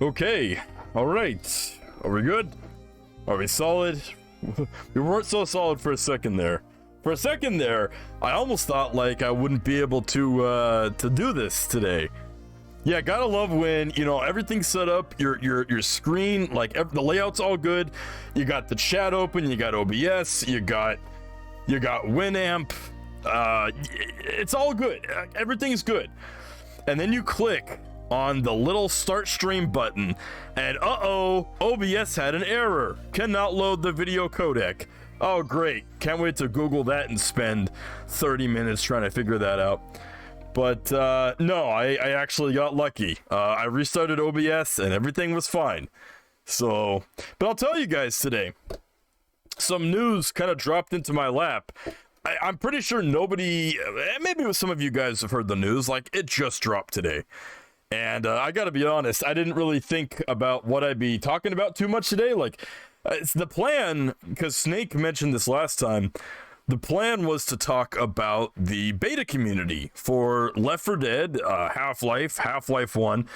Okay, alright. Are we good? Are we solid? We weren't so solid for a second there. For a second there, I almost thought like I wouldn't be able to do this today. Yeah, gotta love when, you know, everything's set up, your screen, like the layout's all good. You got the chat open, you got OBS, you got Winamp. It's all good. Everything's good. And then you click on the little start stream button, and OBS had an error. Cannot load the video codec. Oh, great. Can't wait to Google that and spend 30 minutes trying to figure that out. But, no, I actually got lucky. I restarted OBS and everything was fine. So, but I'll tell you guys today, some news kind of dropped into my lap. I'm pretty sure nobody, maybe some of you guys have heard the news, like, it just dropped today. And I gotta be honest, I didn't really think about what I'd be talking about too much today. Like, it's the plan, because Snake mentioned this last time, the plan was to talk about the beta community for Left 4 Dead, Half-Life, Half-Life 1,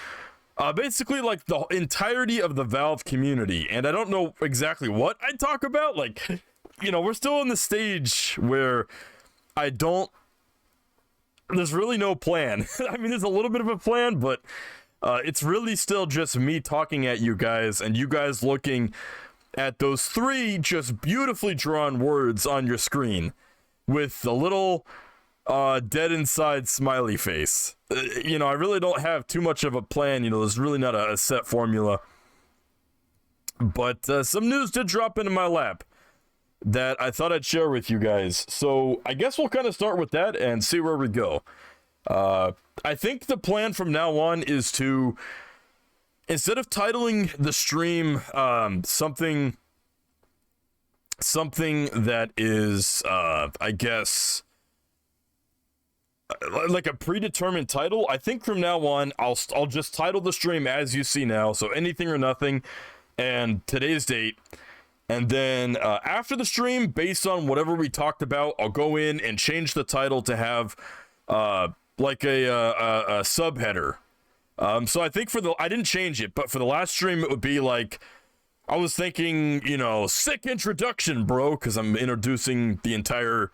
basically like the entirety of the Valve community. And I don't know exactly what I'd talk about. Like, you know, we're still in the stage where there's really no plan. I mean, there's a little bit of a plan, but it's really still just me talking at you guys and you guys looking at those three just beautifully drawn words on your screen with the little dead inside smiley face. You know, I really don't have too much of a plan. You know, there's really not a set formula. But some news did drop into my lap that I thought I'd share with you guys. So I guess we'll kind of start with that and see where we go. I think the plan from now on is to, instead of titling the stream something that is, I guess, like a predetermined title, I think from now on, I'll just title the stream as you see now. So anything or nothing and today's date. And then after the stream, based on whatever we talked about, I'll go in and change the title to have like a subheader. So I think I didn't change it, but for the last stream, it would be like, I was thinking, you know, sick introduction, bro, because I'm introducing the entire,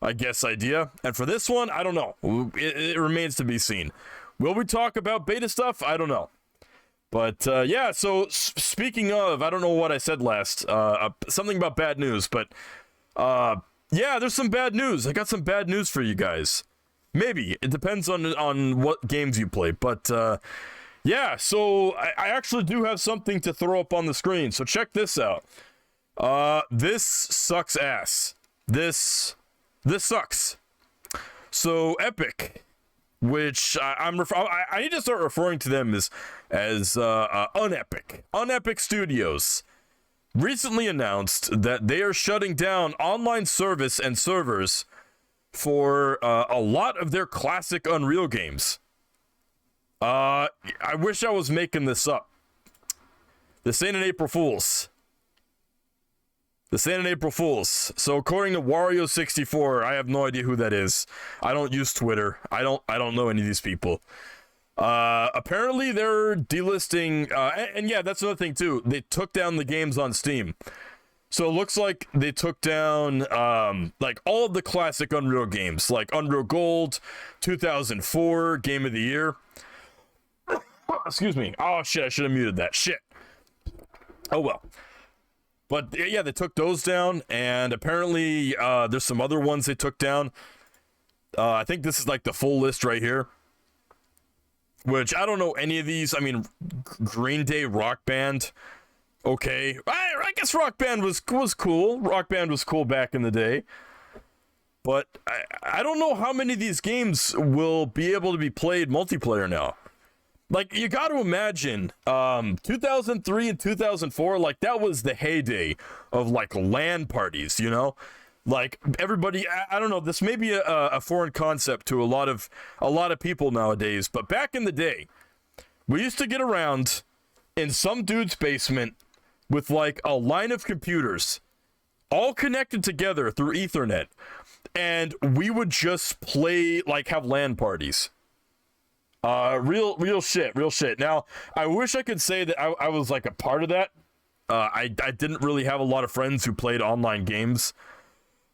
I guess, idea. And for this one, I don't know. It remains to be seen. Will we talk about beta stuff? I don't know. But, yeah, so speaking of, I don't know what I said last, something about bad news, but, yeah, there's some bad news. I got some bad news for you guys. Maybe. It depends on what games you play, but, yeah, so I actually do have something to throw up on the screen, so check this out. This sucks ass. This sucks. So, Epic, which I need to start referring to them as Unepic. Unepic Studios recently announced that they are shutting down online service and servers for a lot of their classic Unreal games. I wish I was making this up. This ain't an April Fool's. This ain't an April Fool's. So according to Wario64, I have no idea who that is. I don't use Twitter. I don't know any of these people. Apparently they're delisting, and yeah, that's another thing too. They took down the games on Steam. So it looks like they took down, like all of the classic Unreal games, like Unreal Gold, 2004, Game of the Year. Excuse me. Oh shit, I should have muted that. Shit. Oh well. But yeah, they took those down, and apparently there's some other ones they took down. I think this is like the full list right here. Which, I don't know any of these. I mean, Green Day Rock Band. Okay. I guess Rock Band was cool. Rock Band was cool back in the day. But I don't know how many of these games will be able to be played multiplayer now. Like, you got to imagine, 2003 and 2004, like, that was the heyday of, like, LAN parties, you know? Like, everybody, I don't know, this may be a foreign concept to a lot of people nowadays, but back in the day, we used to get around in some dude's basement with, like, a line of computers, all connected together through Ethernet, and we would just play, like, have LAN parties. Real shit. Now, I wish I could say that I was like a part of that. I didn't really have a lot of friends who played online games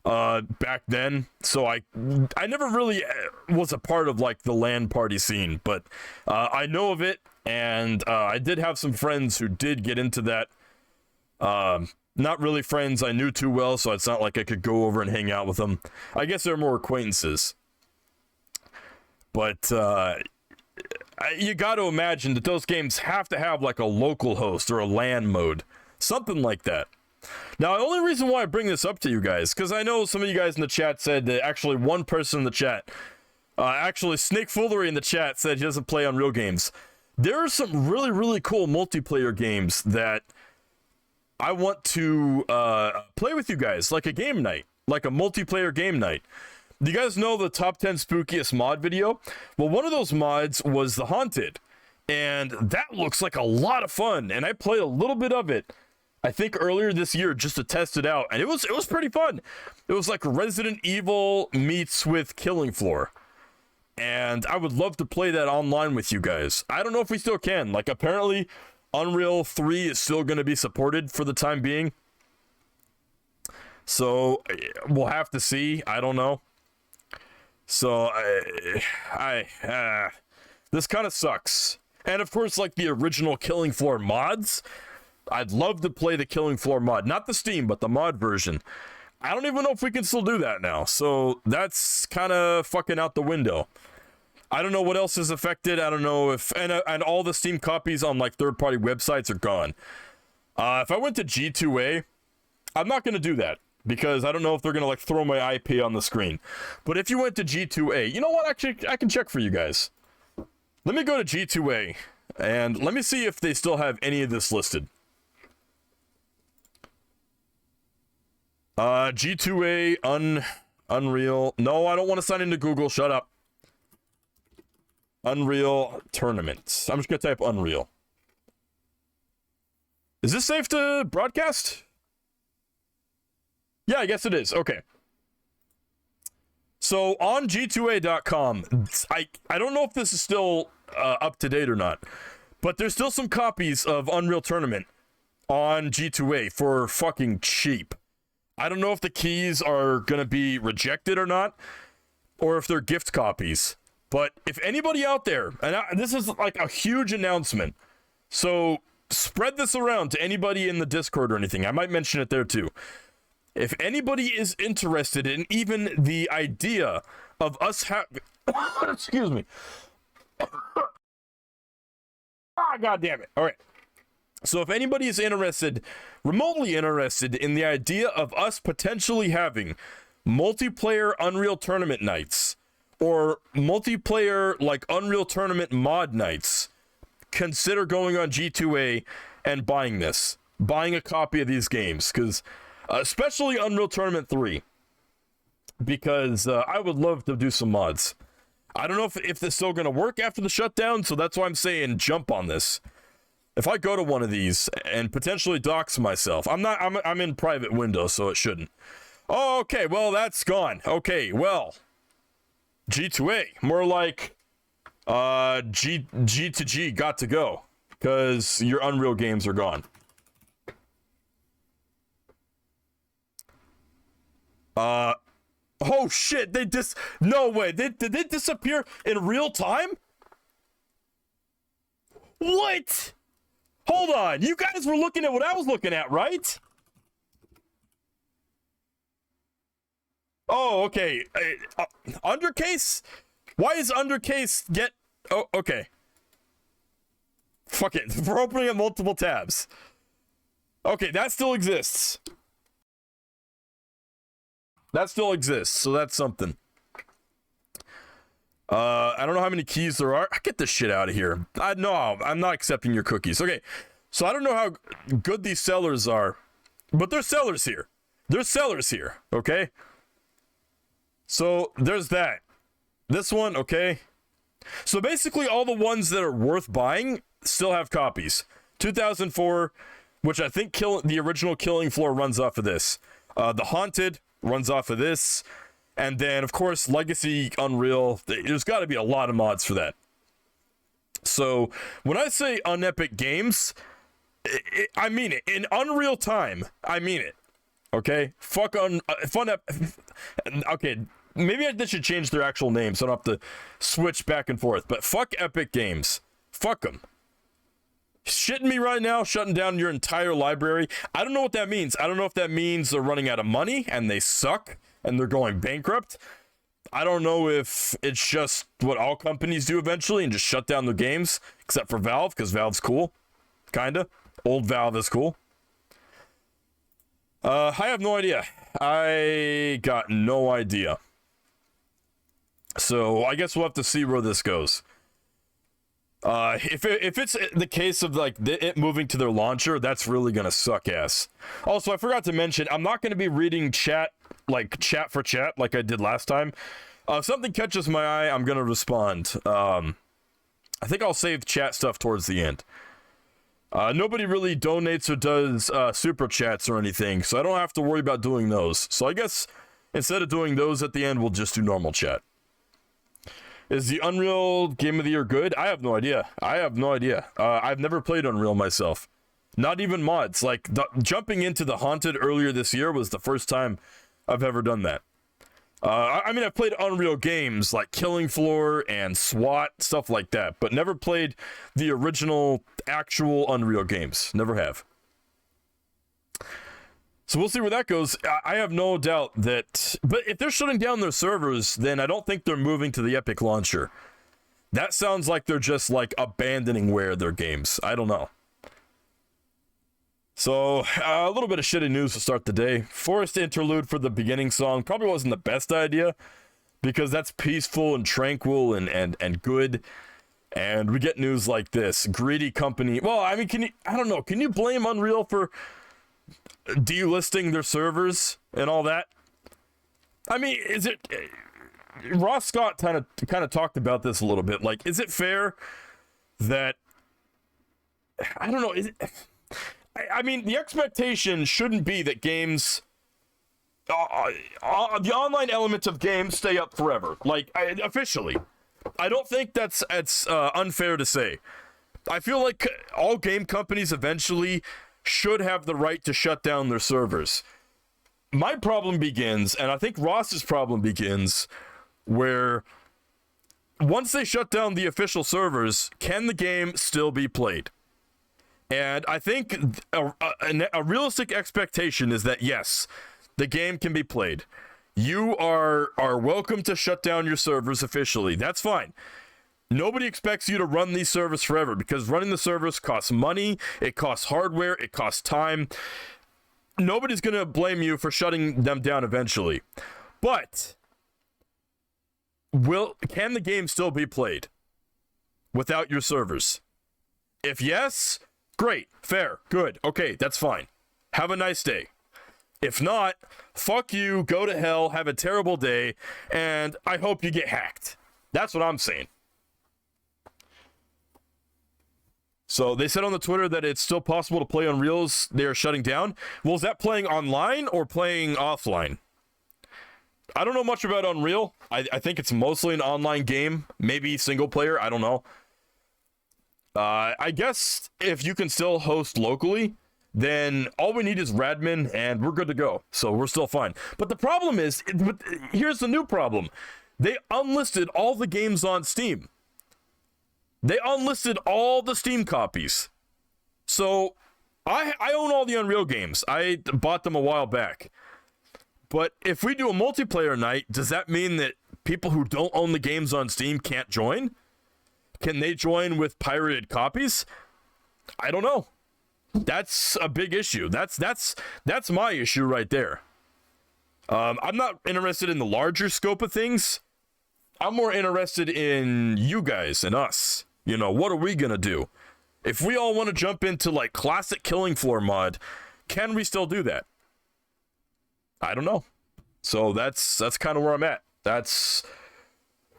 back then, so I never really was a part of like the LAN party scene, but I know of it, and I did have some friends who did get into that. Not really friends I knew too well, so it's not like I could go over and hang out with them. I guess they're more acquaintances. But you got to imagine that those games have to have like a local host or a LAN mode, something like that. Now, the only reason why I bring this up to you guys, because I know some of you guys in the chat said that actually one person in the chat, actually Snake Foolery in the chat said he doesn't play Unreal games. There are some really, really cool multiplayer games that I want to play with you guys, like a game night, like a multiplayer game night. Do you guys know the top 10 spookiest mod video? Well, one of those mods was The Haunted, and that looks like a lot of fun, and I played a little bit of it, I think earlier this year, just to test it out, and it was pretty fun. It was like Resident Evil meets with Killing Floor, and I would love to play that online with you guys. I don't know if we still can. Like, apparently Unreal 3 is still going to be supported for the time being, so we'll have to see. I don't know. So this kind of sucks. And of course, like the original Killing Floor mods, I'd love to play the Killing Floor mod, not the Steam, but the mod version. I don't even know if we can still do that now, so that's kind of fucking out the window. I don't know what else is affected. I don't know if and all the Steam copies on like third-party websites are gone. If I went to G2A, I'm not going to do that, because I don't know if they're going to like throw my IP on the screen. But if you went to G2A, you know what? Actually, I can check for you guys. Let me go to G2A and let me see if they still have any of this listed. G2A Unreal. No, I don't want to sign into Google. Shut up. Unreal Tournament. I'm just going to type Unreal. Is this safe to broadcast? Yeah, I guess it is. Okay. So on G2A.com, I don't know if this is still up to date or not, but there's still some copies of Unreal Tournament on G2A for fucking cheap. I don't know if the keys are going to be rejected or not, or if they're gift copies. But if anybody out there, and this is like a huge announcement, so spread this around to anybody in the Discord or anything. I might mention it there too. If anybody is interested in even the idea of us having... Excuse me. God damn it. All right. So if anybody is interested, remotely interested in the idea of us potentially having multiplayer Unreal Tournament nights or multiplayer like Unreal Tournament mod nights, consider going on G2A and buying this. Buying a copy of these games, because especially Unreal Tournament 3, because I would love to do some mods. I don't know if this is still going to work after the shutdown, so that's why I'm saying jump on this. If I go to one of these and potentially dox myself, I'm in private window, so it shouldn't. Oh, okay, well, that's gone. Okay, well, G2A, more like G to G got to go, because your Unreal games are gone. Oh shit, no way, did they disappear in real time? What? Hold on, you guys were looking at what I was looking at, right? Oh, okay. Undercase? Why is Undercase get... Oh, okay. Fuck it, we're opening up multiple tabs. Okay, that still exists. That still exists, so that's something. I don't know how many keys there are. Get this shit out of here. No, I'm not accepting your cookies. Okay, so I don't know how good these sellers are, but there's sellers here. There's sellers here, okay? So there's that. This one, okay? So basically all the ones that are worth buying still have copies. 2004, which I think the original Killing Floor runs off of this. The Haunted runs off of this. And then, of course, Legacy Unreal. There's got to be a lot of mods for that. So when I say unepic games, I mean it. In Unreal time, I mean it. Okay? Fuck okay, maybe they should change their actual name so I don't have to switch back and forth. But fuck Epic Games. Fuck them. Shitting me right now, shutting down your entire library. I don't know what that means. I don't know if that means they're running out of money and they suck and they're going bankrupt. I don't know if it's just what all companies do eventually and just shut down their games, except for Valve, because Valve's cool. Kinda. Old Valve is cool. I have no idea. I got no idea. So I guess we'll have to see where this goes. If it's the case of like it moving to their launcher, that's really gonna suck ass. Also, I forgot to mention, I'm not gonna be reading chat for chat like I did last time. If something catches my eye, I'm gonna respond. I think I'll save chat stuff towards the end. Nobody really donates or does super chats or anything, so I don't have to worry about doing those. So I guess instead of doing those at the end, we'll just do normal chat. Is the Unreal Game of the Year good? I have no idea. I've never played Unreal myself. Not even mods. Like, jumping into the Haunted earlier this year was the first time I've ever done that. I mean, I've played Unreal games like Killing Floor and SWAT, stuff like that, but never played the original, actual Unreal games. Never have. So we'll see where that goes. I have no doubt that... But if they're shutting down their servers, then I don't think they're moving to the Epic launcher. That sounds like they're just, like, abandoning where their games. I don't know. So, a little bit of shitty news to start the day. Forest interlude for the beginning song probably wasn't the best idea, because that's peaceful and tranquil and good. And we get news like this. Greedy company... Well, I mean, I don't know. Can you blame Unreal for delisting their servers and all that? I mean, is it... Ross Scott kind of talked about this a little bit. Like, is it fair that... I don't know. Is it... I mean, the expectation shouldn't be that games... the online elements of games stay up forever. Like, officially. I don't think that's unfair to say. I feel like all game companies eventually should have the right to shut down their servers. My problem begins, and I think Ross's problem begins, where once they shut down the official servers, can the game still be played? And I think a realistic expectation is that, yes, the game can be played. You are welcome to shut down your servers officially. That's fine. Nobody expects you to run these servers forever, because running the servers costs money, it costs hardware, it costs time. Nobody's going to blame you for shutting them down eventually. But can the game still be played without your servers? If yes, great, fair, good, okay, that's fine. Have a nice day. If not, fuck you, go to hell, have a terrible day, and I hope you get hacked. That's what I'm saying. So they said on the Twitter that it's still possible to play Unreals they are shutting down. Well, is that playing online or playing offline? I don't know much about Unreal. I think it's mostly an online game, maybe single player, I don't know. I guess if you can still host locally, then all we need is Radmin and we're good to go. So we're still fine. But the problem is, here's the new problem. They unlisted all the games on Steam. They unlisted all the Steam copies. So I own all the Unreal games. I bought them a while back. But if we do a multiplayer night, does that mean that people who don't own the games on Steam can't join? Can they join with pirated copies? I don't know. That's a big issue. That's my issue right there. I'm not interested in the larger scope of things. I'm more interested in you guys and us. You know, what are we gonna do? If we all want to jump into like classic Killing Floor mod, can we still do that? I don't know. So that's kind of where I'm at. That's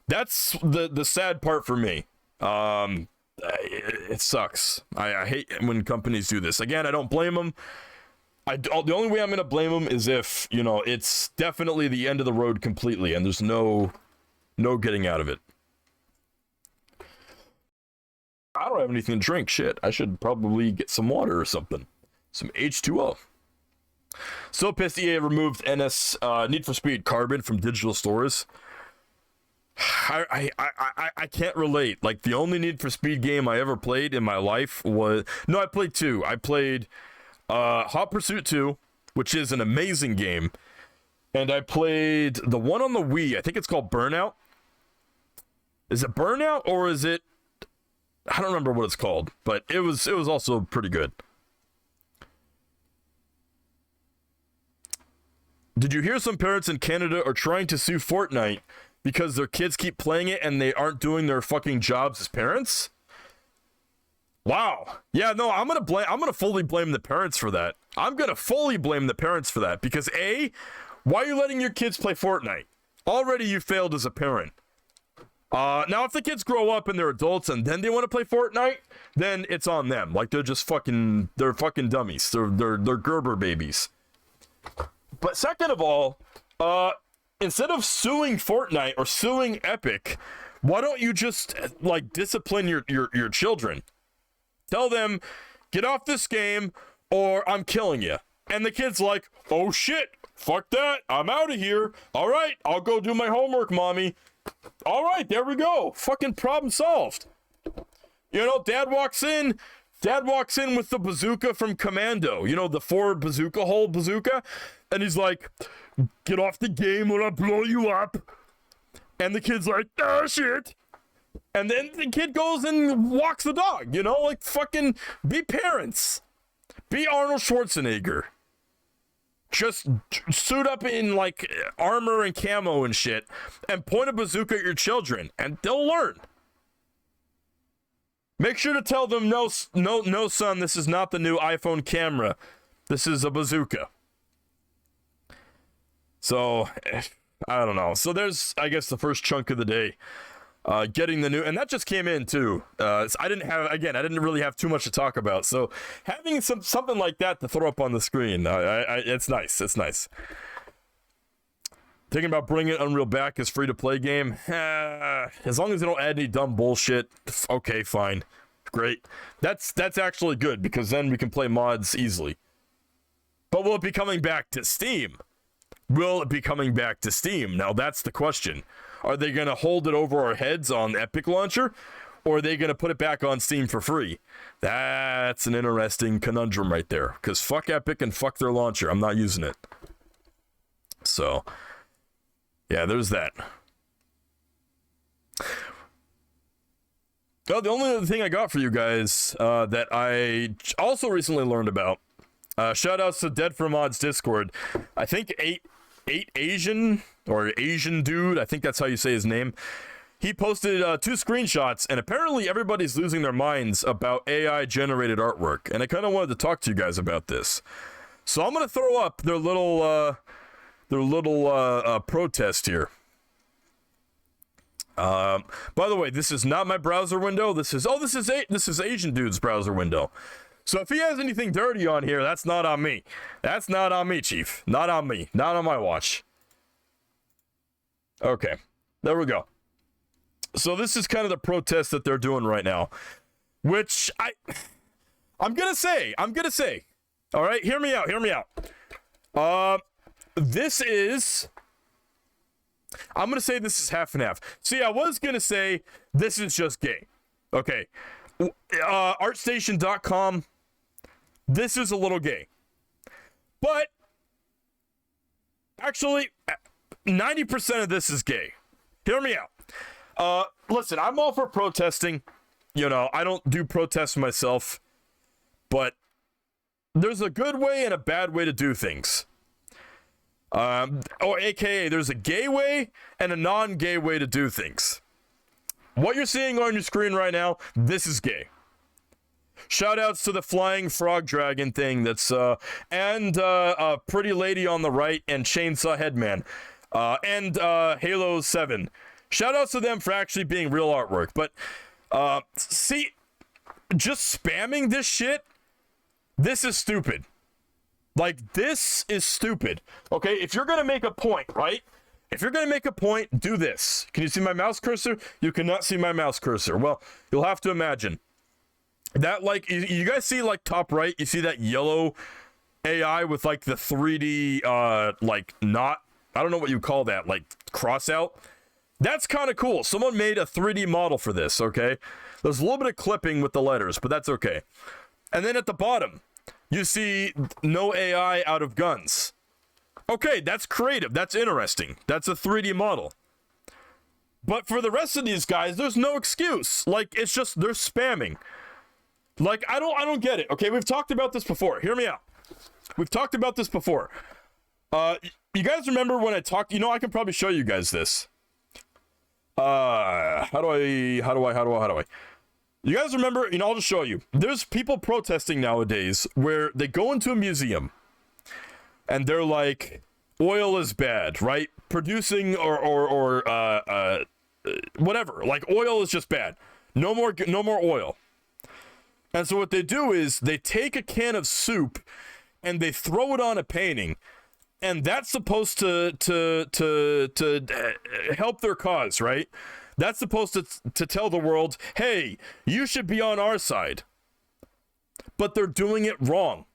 the sad part for me. It sucks. I hate when companies do this. Again, I don't blame them. The only way I'm gonna blame them is if, you know, it's definitely the end of the road completely and there's no getting out of it. don't have anything to drink. Shit, I should probably get some water or something. Some H2O. So pissed EA removed Need for Speed Carbon from digital stores. I can't relate. Like, the only Need for Speed game I ever played in my life was... No, I played two. I played Hot Pursuit 2, which is an amazing game. And I played the one on the Wii. I think it's called Burnout. Is it Burnout or is it... I don't remember what it's called, but it was also pretty good. Did you hear some parents in Canada are trying to sue Fortnite because their kids keep playing it and they aren't doing their fucking jobs as parents? Wow. Yeah, no, I'm gonna fully blame the parents for that. I'm gonna fully blame the parents for that because A, why are you letting your kids play Fortnite? Already you failed as a parent. Now if the kids grow up and they're adults and then they want to play Fortnite, then it's on them. Like, they're fucking dummies. They're Gerber babies. But second of all, instead of suing Fortnite or suing Epic, why don't you just, like, discipline your children? Tell them, get off this game or I'm killing you. And the kid's like, oh shit, fuck that, I'm out of here. All right, I'll go do my homework, mommy. All right, there we go. Fucking problem solved. You know, dad walks in with the bazooka from Commando. You know, the 4 bazooka hole bazooka. And he's like, get off the game or I'll blow you up. And the kid's like, oh shit. And then the kid goes and walks the dog, you know? Like, fucking be parents. Be Arnold Schwarzenegger. Just suit up in, like, armor and camo and shit and point a bazooka at your children and they'll learn. Make sure to tell them, no, son, this is not the new iPhone camera. This is a bazooka. So, I don't know. So there's, I guess, the first chunk of the day. Getting the new, and that just came in too. I didn't really have too much to talk about. So having something like that to throw up on the screen, it's nice. It's nice. Thinking about bringing Unreal back as free-to-play game. As long as they don't add any dumb bullshit, okay, fine, great. That's actually good because then we can play mods easily. But will it be coming back to Steam? Will it be coming back to Steam? Now that's the question. Are they going to hold it over our heads on Epic Launcher? Or are they going to put it back on Steam for free? That's an interesting conundrum right there. Because fuck Epic and fuck their launcher. I'm not using it. So, yeah, there's that. Oh, the only other thing I got for you guys that I also recently learned about. Shout outs to Dead for Mods Discord. I think 8 Asian or Asian dude, I think that's how you say his name. He posted 2 screenshots, and apparently everybody's losing their minds about AI generated artwork. And I kind of wanted to talk to you guys about this. So I'm gonna throw up their little protest here. By the way, this is not my browser window. This is Asian dude's browser window. So if he has anything dirty on here, that's not on me. That's not on me, Chief. Not on me. Not on my watch. Okay. There we go. So this is kind of the protest that they're doing right now. Which I'm gonna say. All right, hear me out. This is... I'm gonna say this is half and half. See, I was gonna say this is just gay. Okay. Artstation.com, this is a little gay. But actually, 90% of this is gay. Hear me out. Listen, I'm all for protesting. You know, I don't do protests myself. But there's a good way and a bad way to do things. Or AKA, there's a gay way and a non-gay way to do things. What you're seeing on your screen right now, this is gay. Shoutouts to the flying frog dragon thing that's, and a pretty lady on the right and Chainsaw Headman, and Halo 7. Shoutouts to them for actually being real artwork. But, see, just spamming this shit, this is stupid. Like, this is stupid. Okay, if you're gonna make a point, right? If you're going to make a point, do this. Can you see my mouse cursor? You cannot see my mouse cursor. Well, you'll have to imagine. That, like, you guys see, like, top right, you see that yellow AI with, like, the 3D, like, not, I don't know what you call that, like, cross out? That's kind of cool. Someone made a 3D model for this, okay? There's a little bit of clipping with the letters, but that's okay. And then at the bottom, you see no AI out of guns. Okay, that's creative. That's interesting. That's a 3D model. But for the rest of these guys, there's no excuse. Like, it's just, they're spamming. Like, I don't get it. Okay, we've talked about this before. Hear me out. We've talked about this before. You guys remember when I talked, you know, I can probably show you guys this. How do I? You guys remember, you know, I'll just show you. There's people protesting nowadays where they go into a museum and they're like, oil is bad, right? Producing or whatever, like oil is just bad. No more oil. And so what they do is they take a can of soup and they throw it on a painting, and that's supposed to help their cause, right? That's supposed to tell the world, hey, you should be on our side. But they're doing it wrong.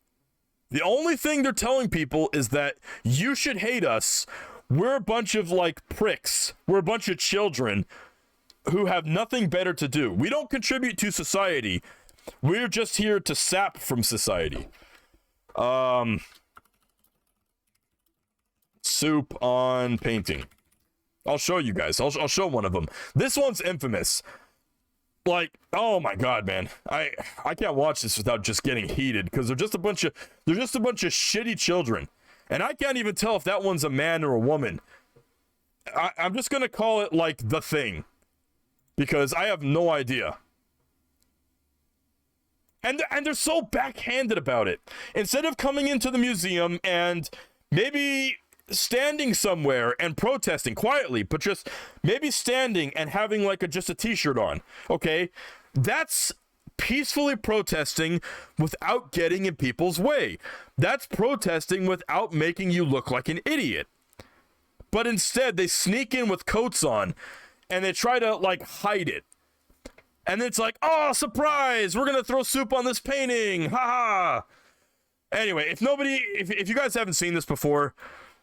The only thing they're telling people is that you should hate us. We're a bunch of, like, pricks. We're a bunch of children who have nothing better to do. We don't contribute to society. We're just here to sap from society. Soup on painting. I'll show you guys. I'll show one of them. This one's infamous. Like, oh my god, man. I can't watch this without just getting heated, because they're just a bunch of shitty children. And I can't even tell if that one's a man or a woman. I'm just gonna call it, like, The Thing, because I have no idea. And they're so backhanded about it. Instead of coming into the museum and maybe standing somewhere and protesting quietly, but just maybe standing and having, like, just a t-shirt on, okay? That's peacefully protesting without getting in people's way. That's protesting without making you look like an idiot. But instead, they sneak in with coats on, and they try to, like, hide it. And then it's like, oh, surprise, we're gonna throw soup on this painting, haha. Anyway, if you guys haven't seen this before,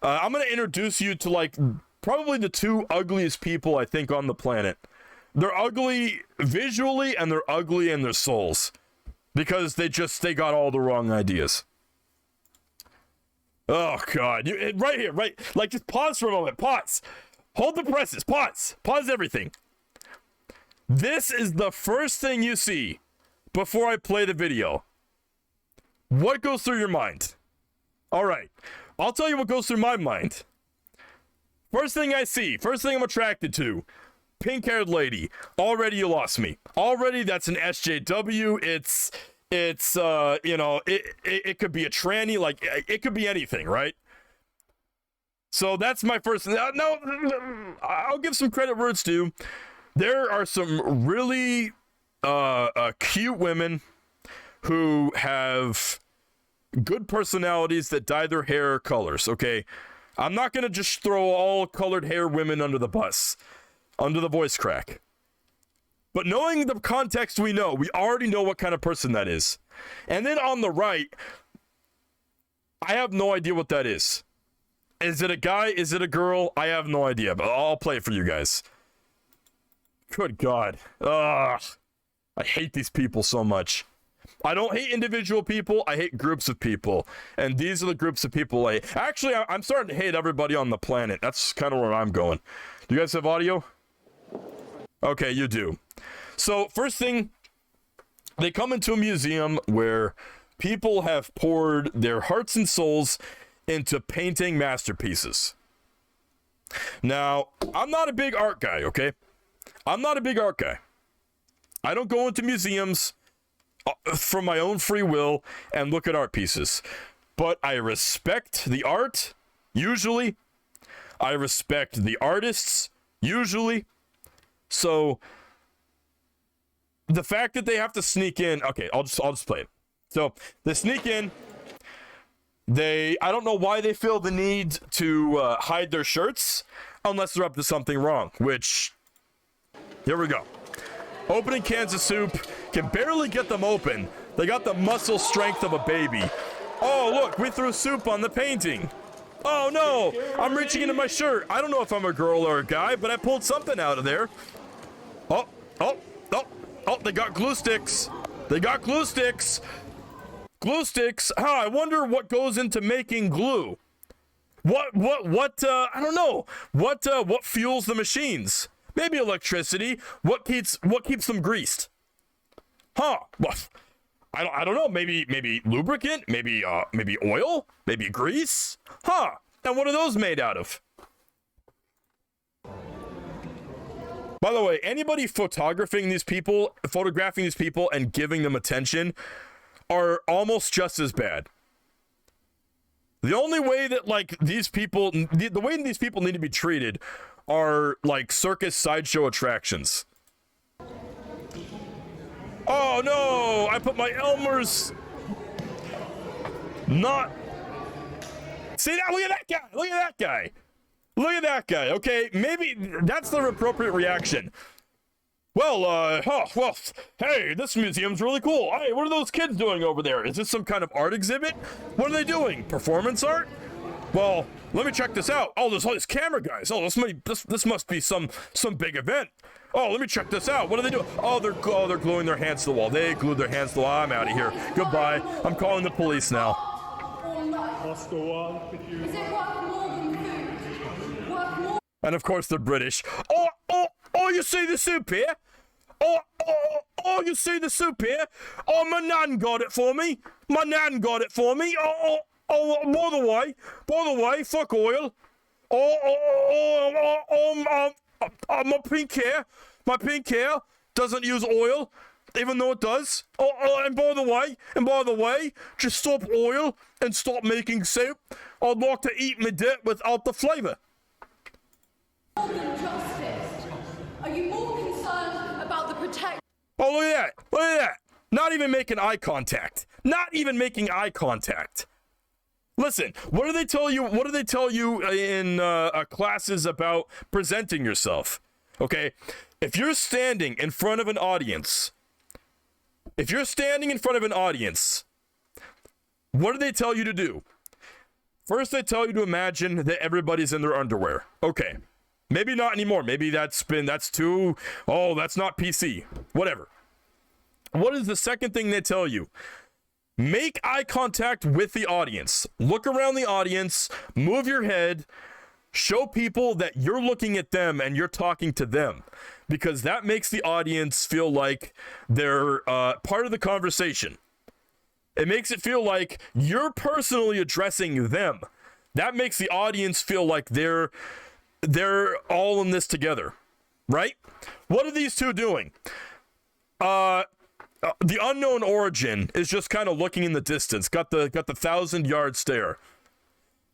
I'm gonna introduce you to, like, probably the two ugliest people I think on the planet. They're ugly visually, and they're ugly in their souls, because they got all the wrong ideas. Oh god, right here, right, like, just pause for a moment, pause, hold the presses, pause everything. This is the first thing you see before I play the video. What goes through your mind? All right, I'll tell you what goes through my mind. First thing I see, first thing I'm attracted to, pink-haired lady. Already you lost me. Already that's an SJW. It's you know, it could be a tranny, like, it could be anything, right? So that's my first. No, I'll give some credit where it's due. There are some really cute women who have good personalities that dye their hair colors, okay? I'm not going to just throw all colored hair women under the bus, under the voice crack. But knowing the context we already know what kind of person that is. And then on the right, I have no idea what that is. Is it a guy? Is it a girl? I have no idea, but I'll play it for you guys. Good God. Ugh. I hate these people so much. I don't hate individual people. I hate groups of people. And these are the groups of people I hate. Actually, I'm starting to hate everybody on the planet. That's kind of where I'm going. Do you guys have audio? Okay, you do. So, first thing, they come into a museum where people have poured their hearts and souls into painting masterpieces. Now, I'm not a big art guy, okay? I'm not a big art guy. I don't go into museums from my own free will and look at art pieces. But I respect the art, usually. I respect the artists, usually. So, the fact that they have to sneak in... Okay, I'll just play it. So, they sneak in. I don't know why they feel the need to hide their shirts, unless they're up to something wrong, which... Here we go. Opening cans of soup, can barely get them open. They got the muscle strength of a baby. Oh, look, we threw soup on the painting. Oh no, I'm reaching into my shirt. I don't know if I'm a girl or a guy, but I pulled something out of there. Oh, they got glue sticks. They got glue sticks. Glue sticks. I wonder what goes into making glue. What, I don't know. What fuels the machines? Maybe electricity. What keeps them greased? Well, I don't know. Maybe lubricant. Maybe oil. Maybe grease. And what are those made out of? By the way, anybody photographing these people and giving them attention are almost just as bad. The only way that like these people, the way these people need to be treated are like circus sideshow attractions. Oh no, I put my Elmer's not. See that? Look at that guy. Look at that guy. Look at that guy. Okay, maybe that's the appropriate reaction. Well, hey, this museum's really cool. Hey, what are those kids doing over there? Is this some kind of art exhibit? What are they doing? Performance art? Well, let me check this out. Oh, there's all these camera guys. Oh, this must be some big event. Oh, let me check this out. What are they doing? Oh, they're gluing their hands to the wall. They glued their hands to the wall. I'm out of here. Goodbye. I'm calling the police now. And of course they're British. Oh, you see the soup here? Oh, you see the soup here? Oh, my nan got it for me. My nan got it for me. Oh, by the way, fuck oil. My pink hair doesn't use oil, even though it does. And by the way, just stop oil and stop making soup. I'd like to eat my dirt without the flavor. Justice. Are you more concerned about the protection? Oh, look at that. Not even making eye contact. Listen, what do they tell you in classes about presenting yourself? Okay, if you're standing in front of an audience, what do they tell you to do? First, they tell you to imagine that everybody's in their underwear. Okay, maybe not anymore. Maybe that's too, that's not PC. Whatever. What is the second thing they tell you? Make eye contact with the audience. Look around the audience, move your head, show people that you're looking at them and you're talking to them, because that makes the audience feel like they're part of the conversation. It makes it feel like you're personally addressing them. That makes the audience feel like they're all in this together, right? What are these two doing? The unknown origin is just kind of looking in the distance. Got the 1,000-yard stare.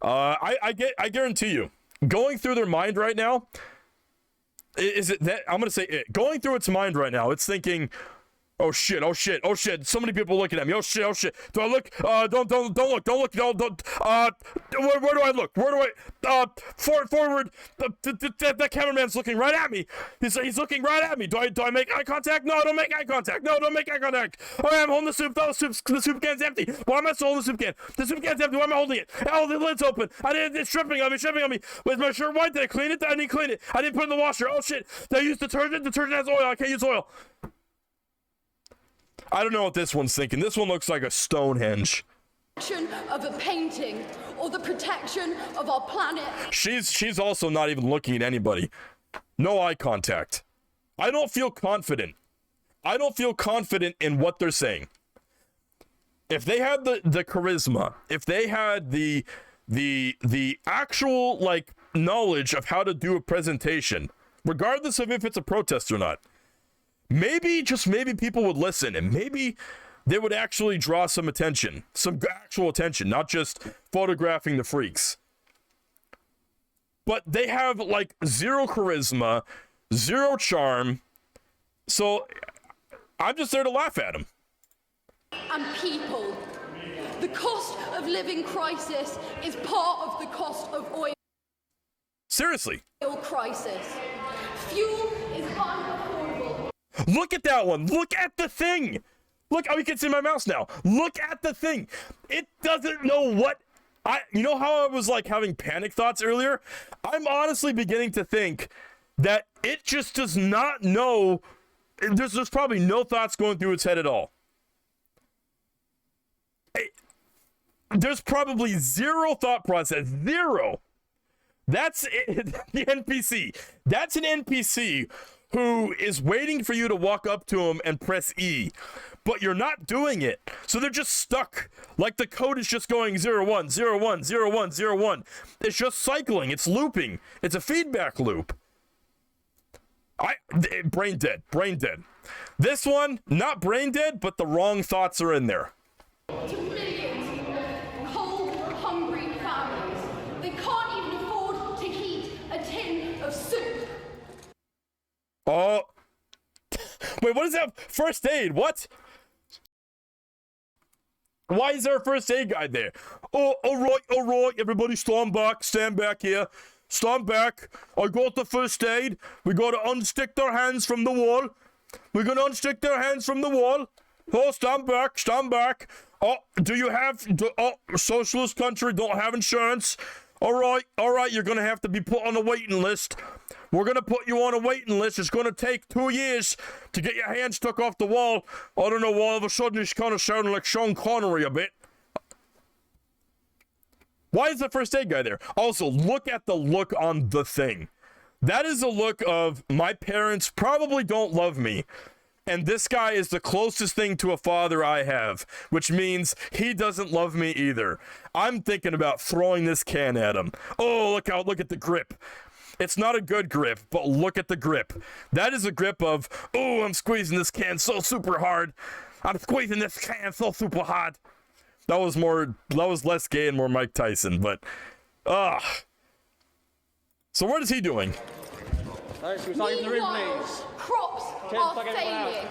I guarantee you, going through their mind right now, is it that I'm gonna say it going through its mind right now? It's thinking, oh shit, so many people looking at me. Oh shit. Do I look? Don't look. Where do I look? Forward. The cameraman's looking right at me. He's looking right at me. Do I make eye contact? No, don't make eye contact. Okay, I'm holding the soup. The soup can's empty. Why am I still holding the soup can? The soup can's empty. Why am I holding it? Oh, the lid's open. It's dripping on me. Was my shirt white? Did I clean it? I didn't clean it. I didn't put it in the washer. Oh shit. Did I use detergent? Detergent has oil. I can't use oil. I don't know what this one's thinking. This one looks like a Stonehenge. Of a painting or the protection of our planet. She's also not even looking at anybody. No eye contact. I don't feel confident. In what they're saying. If they had the charisma, if they had the actual like knowledge of how to do a presentation, regardless of if it's a protest or not, maybe people would listen, and maybe they would actually draw some actual attention, not just photographing the freaks. But they have like zero charisma, zero charm, so I'm just there to laugh at them. And people. The cost of living crisis is part of the cost of oil. Seriously. Crisis. Fuel is unaffordable. Look at that one. Look at the thing. Look, oh, you can see my mouse now. Look at the thing. It doesn't know what you know how I was like having panic thoughts earlier? I'm honestly beginning to think that it just does not know. There's probably no thoughts going through its head at all. There's probably zero thought process. Zero. That's it, the NPC. That's an NPC who is waiting for you to walk up to him and press E. But you're not doing it. So they're just stuck. Like the code is just going 0, 1, 0, 1, 0, 1, 0, 1. It's just cycling. It's looping. It's a feedback loop. Brain dead. Brain dead. This one, not brain dead, but the wrong thoughts are in there. To millions of cold, hungry families. They can't even afford to heat a tin of soup. Oh. Wait, what is that? First aid, what? Why is there a first aid guy there? Oh, all right, everybody stand back here. Stand back. I got the first aid. We got to unstick their hands from the wall. We're going to unstick their hands from the wall. Oh, stand back. Oh, do you have, socialist country don't have insurance. All right, you're going to have to be put on a waiting list. We're going to put you on a waiting list. It's going to take 2 years to get your hands took off the wall. I don't know why all of a sudden it's kind of sounding like Sean Connery a bit. Why is the first aid guy there? Also, look at the look on the thing. That is a look of my parents probably don't love me. And this guy is the closest thing to a father I have, which means he doesn't love me either. I'm thinking about throwing this can at him. Oh, look at the grip. It's not a good grip, but look at the grip. That is a grip of, oh, I'm squeezing this can so super hard. I'm squeezing this can so super hard. That was less gay and more Mike Tyson, but, So what is he doing? Meanwhile, crops are failing.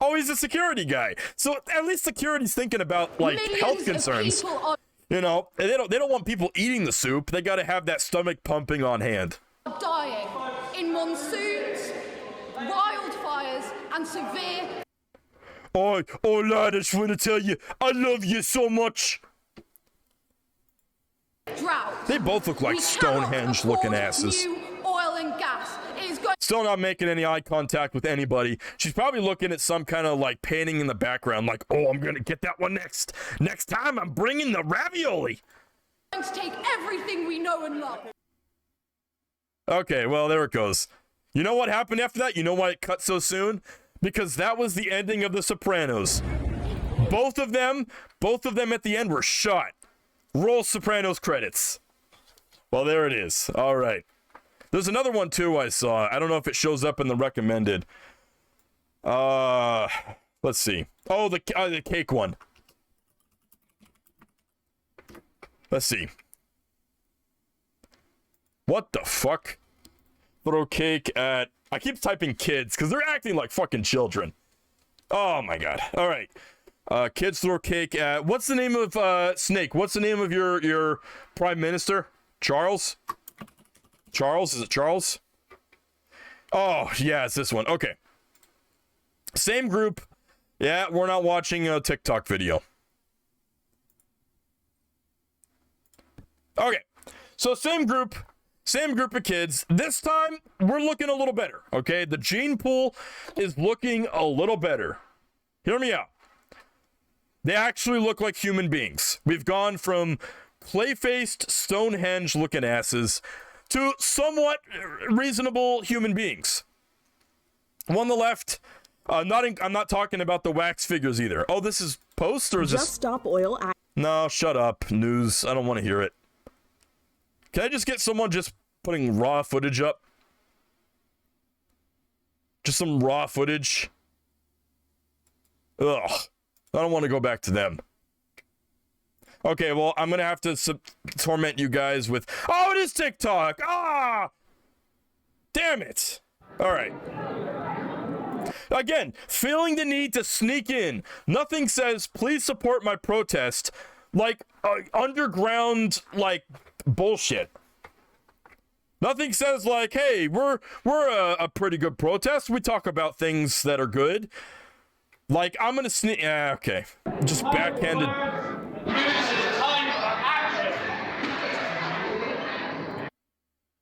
Oh, he's a security guy. So at least security's thinking about like Millions health of concerns. people are You know, and they don't want people eating the soup. They got to have that stomach pumping on hand. dying in monsoons, wildfires, and severe Oh, lad, I just want to tell you, I love you so much. drought. They both look like We Stonehenge-looking cannot asses. afford new oil and gas. It is going Still not making any eye contact with anybody. She's probably looking at some kind of like painting in the background, like, oh, I'm gonna get that one next. Next time, I'm bringing the ravioli. to take everything we know and love. Okay, well, there it goes. You know what happened after that? You know why it cut so soon? Because that was the ending of The Sopranos. Both of them at the end were shot. Roll Sopranos credits. Well, there it is. All right. There's another one, too, I saw. I don't know if it shows up in the recommended. Let's see. Oh, the cake one. Let's see. What the fuck? Throw cake at... I keep typing kids, because they're acting like fucking children. Oh, my God. All right. Kids throw cake at... What's the name of, Snake? What's the name of your prime minister? Charles? Charles? Is it Charles? Oh, yeah, it's this one. Okay. Same group. Yeah, we're not watching a TikTok video. Okay. So same group of kids. This time, we're looking a little better, okay? The gene pool is looking a little better. Hear me out. They actually look like human beings. We've gone from clay-faced, Stonehenge-looking asses to somewhat reasonable human beings. One on the left, I'm not talking about the wax figures either. Oh, this is post or is this? Just Stop Oil. No, shut up, news. I don't want to hear it. Can I just get someone just putting raw footage up? Just some raw footage. Ugh. I don't want to go back to them. Okay, well, I'm going to have to torment you guys with... Oh, it is TikTok! Ah! Damn it! All right. Again, feeling the need to sneak in. Nothing says, please support my protest, like underground, like, bullshit. Nothing says like, hey, we're a pretty good protest. We talk about things that are good. Like, I'm gonna sneak. Yeah, okay. Just backhanded.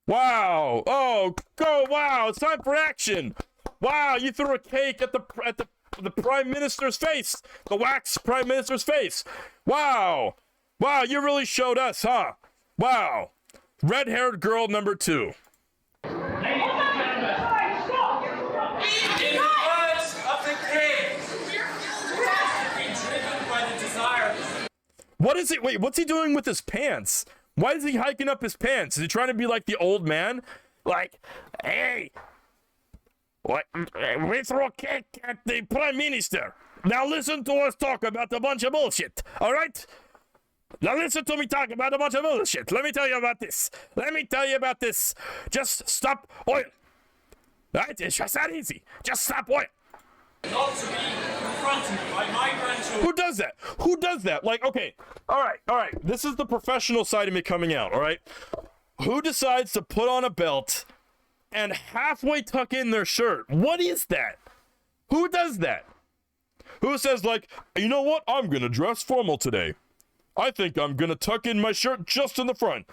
Wow. Oh, go. Wow. It's time for action. Wow. You threw a cake at the Prime Minister's face. The wax Prime Minister's face. Wow. Wow. You really showed us, huh? Wow. Red-haired girl number 2. In the words of the king, be driven by the desire. What is it? Wait, what's he doing with his pants? Why is he hiking up his pants? Is he trying to be like the old man? Like, hey, what? We throw a cake at the Prime Minister. Now listen to us talk about a bunch of bullshit, all right? Now listen to me talk about a bunch of bullshit. Let me tell you about this. Just stop oil. Right? It's just that easy. Just stop oil. Not to be confronted by my grandchildren. Who does that? Like, okay, all right. This is the professional side of me coming out, all right? Who decides to put on a belt and halfway tuck in their shirt? What is that? Who does that? Who says, like, you know what? I'm going to dress formal today. I think I'm going to tuck in my shirt just in the front.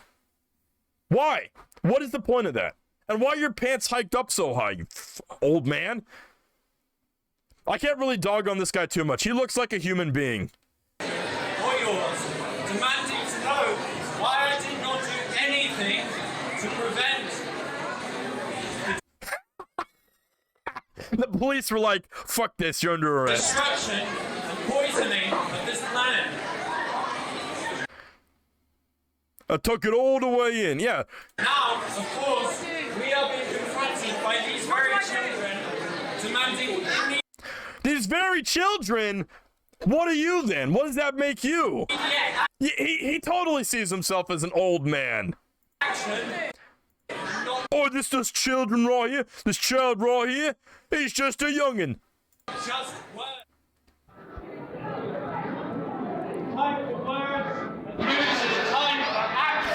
Why? What is the point of that? And why are your pants hiked up so high, you old man? I can't really dog on this guy too much. He looks like a human being. Or yours, demanding to know why I did not do anything to prevent The police were like, fuck this, you're under arrest. destruction and poisoning of this planet. I took it all the way in, yeah. Now, of course, we are being confronted by these very children demanding These very children, what are you then? What does that make you? He totally sees himself as an old man. action. Oh, this children right here, this child right here, he's just a youngin'. Just words.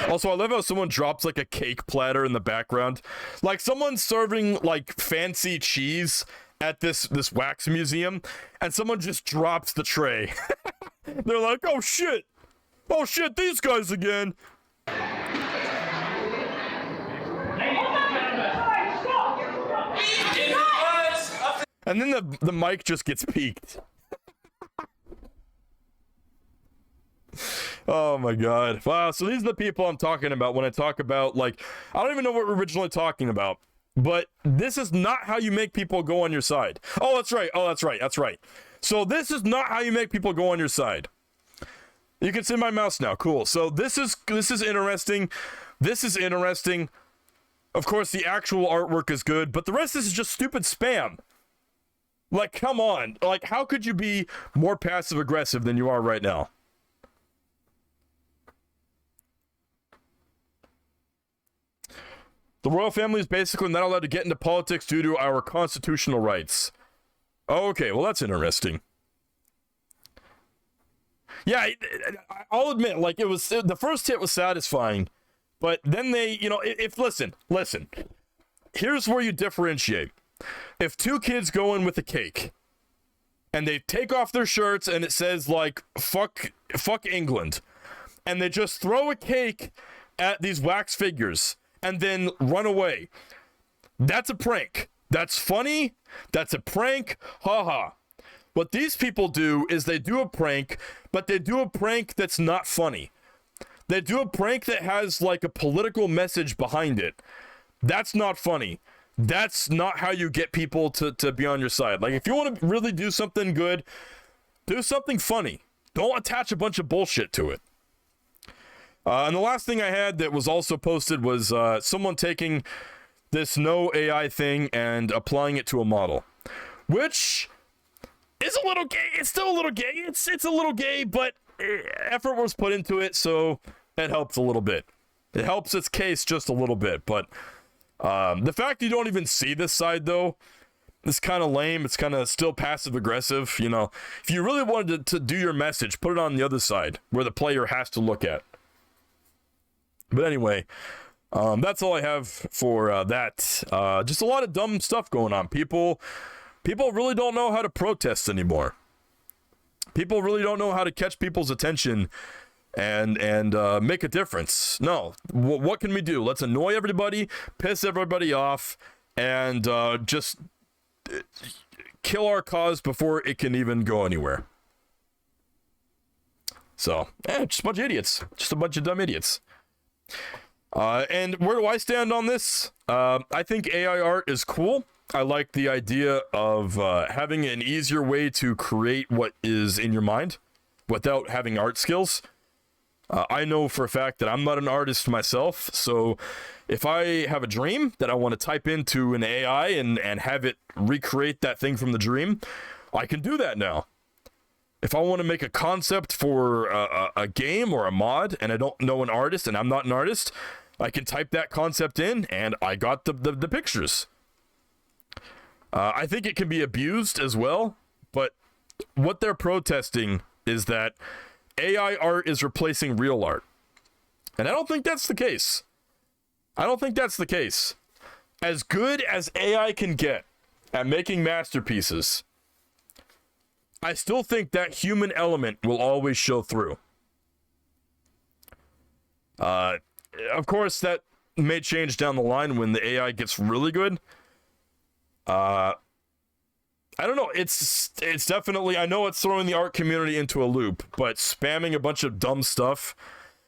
Also, I love how someone drops like a cake platter in the background. Like someone's serving like fancy cheese at this wax museum, and someone just drops the tray. They're like, oh shit, these guys again. And then the mic just gets peaked. Oh my god. Wow, so these are the people I'm talking about when I talk about, like, I don't even know what we're originally talking about, but this is not how you make people go on your side. Oh, that's right. So this is not how you make people go on your side. You can see my mouse now. Cool. So this is interesting. Of course, the actual artwork is good, but the rest of this is just stupid spam. Like, come on. Like, how could you be more passive-aggressive than you are right now? The royal family is basically not allowed to get into politics due to our constitutional rights. Okay, well, that's interesting. Yeah, I'll admit, like, the first hit was satisfying, but then they, listen, here's where you differentiate. If two kids go in with a cake, and they take off their shirts, and it says, like, fuck England, and they just throw a cake at these wax figures, and then run away, that's a prank. That's funny. That's a prank. Haha. What these people do is they do a prank, but they do a prank that's not funny. They do a prank that has like a political message behind it. That's not funny. That's not how you get people to be on your side. Like, if you want to really do something good, do something funny. Don't attach a bunch of bullshit to it. And the last thing I had that was also posted was someone taking this no AI thing and applying it to a model, which is a little gay. It's still a little gay. It's a little gay, but effort was put into it, so it helps a little bit. It helps its case just a little bit, but the fact you don't even see this side, though, is kind of lame. It's kind of still passive-aggressive, you know. If you really wanted to do your message, put it on the other side, where the player has to look at. But anyway, That's all I have for that. Just a lot of dumb stuff going on. People really don't know how to protest anymore. People really don't know how to catch people's attention and make a difference. No. What can we do? Let's annoy everybody, piss everybody off, and just kill our cause before it can even go anywhere. So, just a bunch of idiots. Just a bunch of dumb idiots. And where do I stand on this? I think AI art is cool. I like the idea of having an easier way to create what is in your mind without having art skills. I know for a fact that I'm not an artist myself, so if I have a dream that I want to type into an AI and have it recreate that thing from the dream, I can do that now. If I want to make a concept for a game or a mod and I don't know an artist and I'm not an artist, I can type that concept in and I got the pictures. I think it can be abused as well, but what they're protesting is that AI art is replacing real art. And I don't think that's the case. I don't think that's the case. As good as AI can get at making masterpieces, I still think that human element will always show through. Of course, that may change down the line when the AI gets really good. I don't know. It's definitely, I know it's throwing the art community into a loop, but spamming a bunch of dumb stuff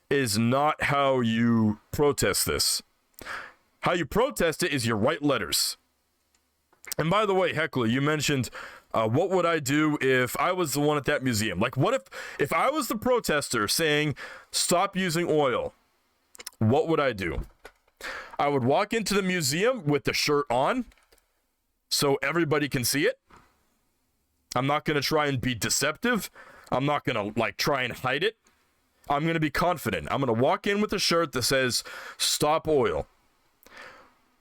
is not how you protest this. How you protest it is you write letters. And by the way, Heckler, you mentioned, what would I do if I was the one at that museum? Like, what if I was the protester saying, stop using oil? What would I do? I would walk into the museum with the shirt on so everybody can see it. I'm not going to try and be deceptive. I'm not going to try and hide it. I'm going to be confident. I'm going to walk in with a shirt that says stop oil.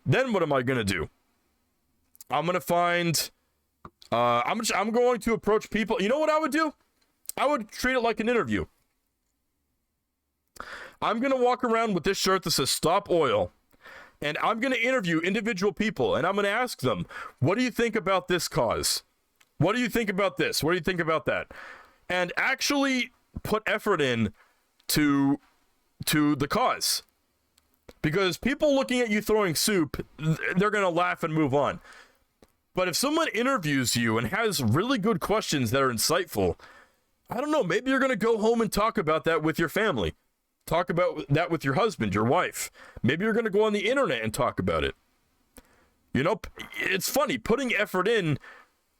Then what am I going to do? I'm going to find I'm going to approach people. You know what I would do? I would treat it like an interview. I'm going to walk around with this shirt that says stop oil. And I'm going to interview individual people, and I'm going to ask them, what do you think about this cause? What do you think about this? What do you think about that? And actually put effort in to the cause. Because people looking at you throwing soup, they're going to laugh and move on. But if someone interviews you and has really good questions that are insightful, I don't know, maybe you're going to go home and talk about that with your family. Talk about that with your husband, your wife. Maybe you're going to go on the internet and talk about it. You know, it's funny. Putting effort in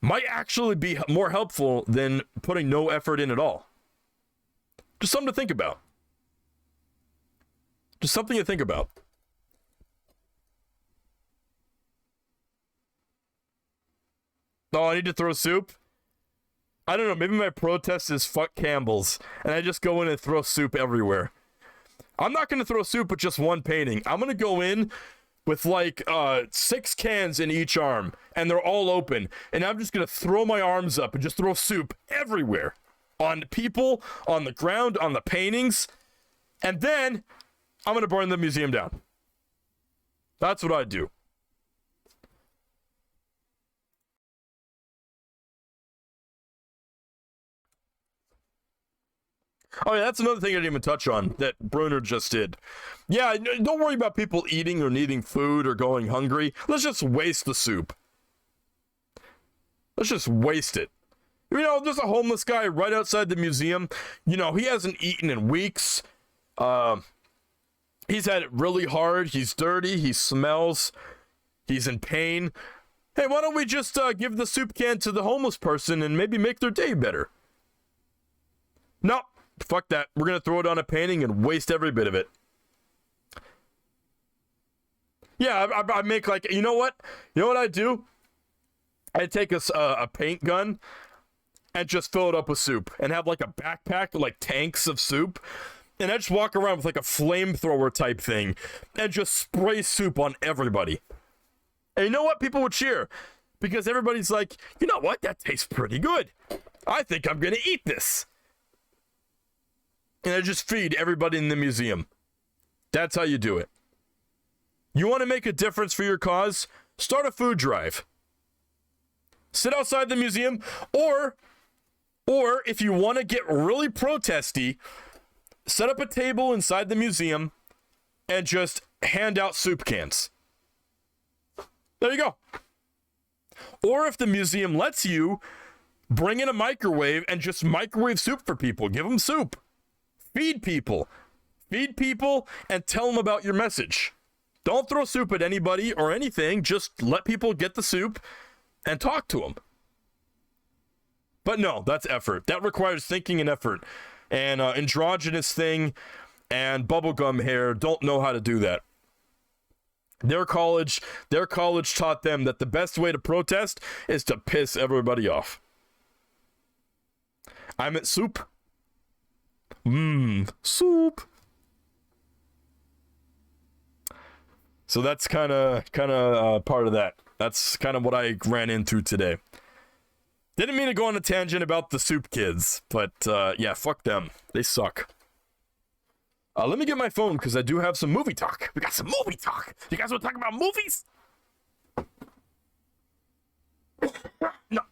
might actually be more helpful than putting no effort in at all. Just something to think about. Just something to think about. Oh, I need to throw soup? I don't know. Maybe my protest is fuck Campbell's, and I just go in and throw soup everywhere. I'm not going to throw soup with just one painting. I'm going to go in with 6 cans in each arm, and they're all open. And I'm just going to throw my arms up and just throw soup everywhere. On people, on the ground, on the paintings. And then I'm going to burn the museum down. That's what I'd do. Oh, yeah, that's another thing I didn't even touch on that Bruner just did. Yeah, don't worry about people eating or needing food or going hungry. Let's just waste the soup. Let's just waste it. You know, there's a homeless guy right outside the museum. You know, he hasn't eaten in weeks. He's had it really hard. He's dirty. He smells. He's in pain. Hey, why don't we just give the soup can to the homeless person and maybe make their day better? No. Fuck that. We're going to throw it on a painting and waste every bit of it. Yeah, I make you know what? You know what I do? I take a paint gun and just fill it up with soup and have a backpack, tanks of soup. And I just walk around with a flamethrower type thing and just spray soup on everybody. And you know what? People would cheer because everybody's like, you know what? That tastes pretty good. I think I'm going to eat this. And I just feed everybody in the museum. That's how you do it. You want to make a difference for your cause? Start a food drive. Sit outside the museum, or if you want to get really protesty, set up a table inside the museum and just hand out soup cans. There you go. Or if the museum lets you, bring in a microwave and just microwave soup for people. Give them soup. Feed people. Feed people and tell them about your message. Don't throw soup at anybody or anything. Just let people get the soup and talk to them. But no, that's effort. That requires thinking and effort. And androgynous thing and bubblegum hair don't know how to do that. Their college taught them that the best way to protest is to piss everybody off. I'm at soup. Soup. So that's kind of part of that. That's kind of what I ran into today. Didn't mean to go on a tangent about the soup kids, but yeah, fuck them. They suck. Let me get my phone because I do have some movie talk. We got some movie talk. You guys want to talk about movies? No.